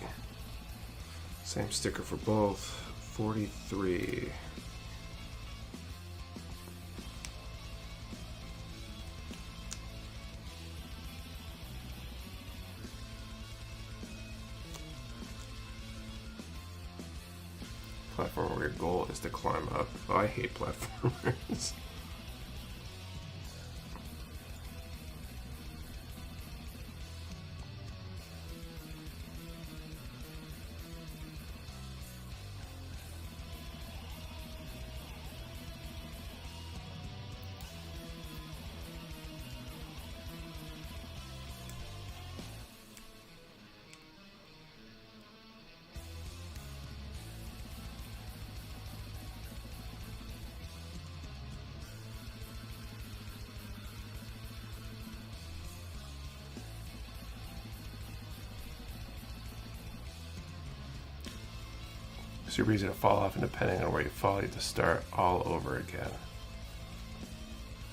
Same sticker for both. 43. platform where your goal is to climb up. Oh, I hate platformers. Super easy to fall off, and depending on where you fall, you have to start all over again.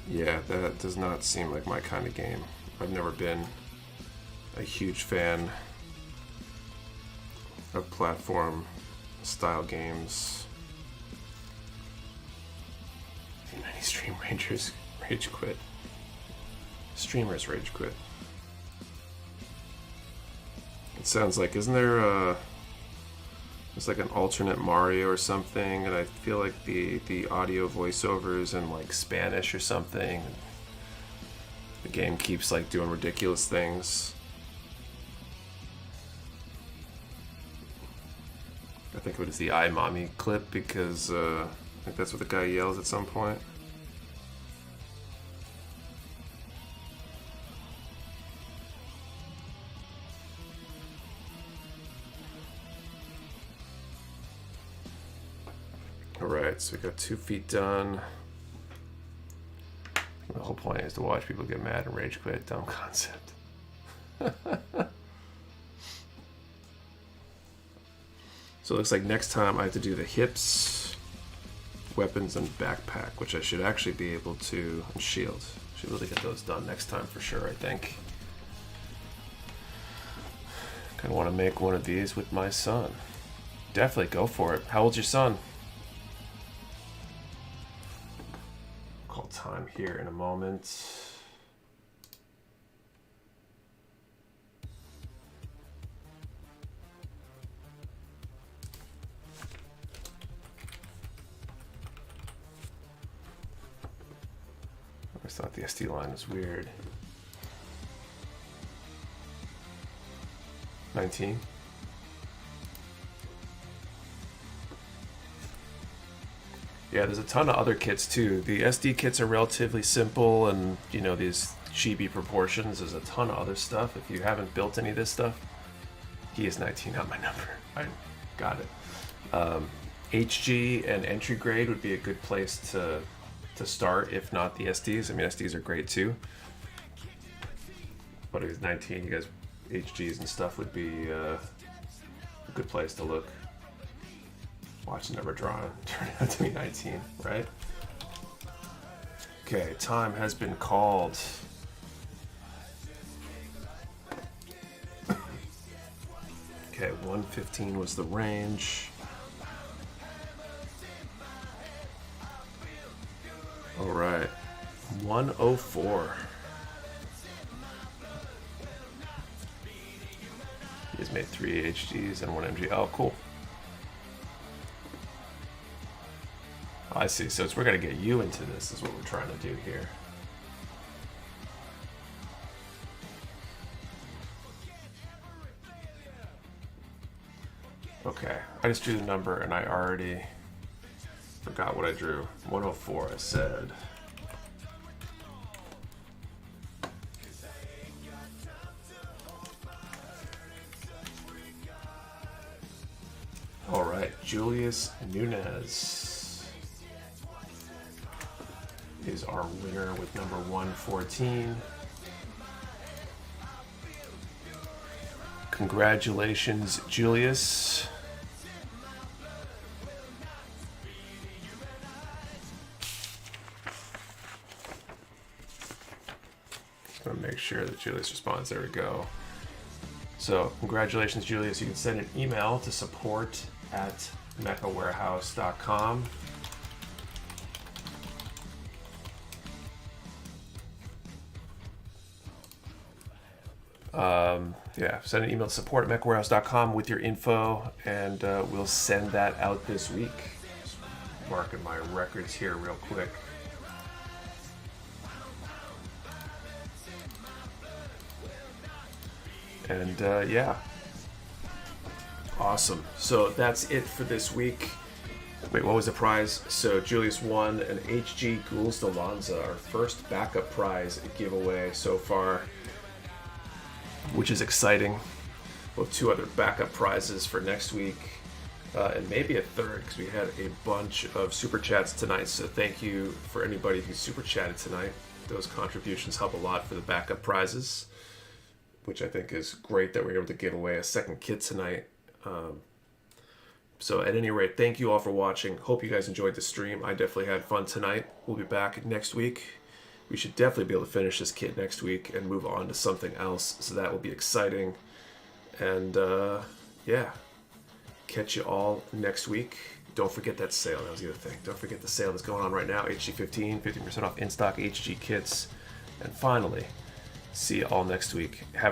Yeah, that does not seem like my kind of game. I've never been a huge fan of platform style games. Many stream rangers rage quit. Streamers rage quit. It sounds like, isn't there it's like an alternate Mario or something, and I feel like the audio voiceovers in like Spanish or something. The game keeps like doing ridiculous things. I think of it as the iMommy clip because I think that's what the guy yells at some point. Alright, so we got 2 feet done. The whole point is to watch people get mad and rage quit. Dumb concept. So it looks like next time I have to do the hips, weapons, and backpack, which I should actually be able to, and shield. Should really get those done next time for sure, I think. Kind of want to make one of these with my son. Definitely go for it. How old's your son? Call time here in a moment. I always thought the SD line was weird. 19. Yeah, there's a ton of other kits too. The SD kits are relatively simple, and you know, these chibi proportions. There's a ton of other stuff. If you haven't built any of this stuff, he is 19, not my number. I got it. HG and entry grade would be a good place to start, if not the SDs. I mean, SDs are great too. But if he's 19, you guys, HGs and stuff would be a good place to look. Watch Never Drawn turn out to be 19, right? Okay, time has been called. Okay, 115 was the range. All right, 104. He's made 3 HGs and 1 MG. Oh, cool. I see. So we're going to get you into this is what we're trying to do here. Okay. I just drew the number and I already forgot what I drew. 104, I said. All right. Julius Nunez is our winner with number 114. Congratulations, Julius. Just want to make sure that Julius responds. There we go. So, congratulations, Julius. You can send an email to support@mechawarehouse.com. Yeah, send an email to support@mechawarehouse.com with your info, and we'll send that out this week. Just marking my records here real quick. And yeah, awesome. So that's it for this week. Wait, what was the prize? So Julius won an HG Ghouls Delanza, our first backup prize giveaway so far, which is exciting. We'll have 2 other backup prizes for next week, and maybe a third, because we had a bunch of super chats tonight. So thank you for anybody who super chatted tonight. Those contributions help a lot for the backup prizes, which I think is great that we're able to give away a second kit tonight. So at any rate, thank you all for watching. Hope you guys enjoyed the stream. I definitely had fun tonight. We'll be back next week. We should definitely be able to finish this kit next week and move on to something else. So that will be exciting. And yeah, catch you all next week. Don't forget that sale. That was the other thing. Don't forget the sale that's going on right now. HG15, 15% off in-stock HG kits. And finally, see you all next week. Have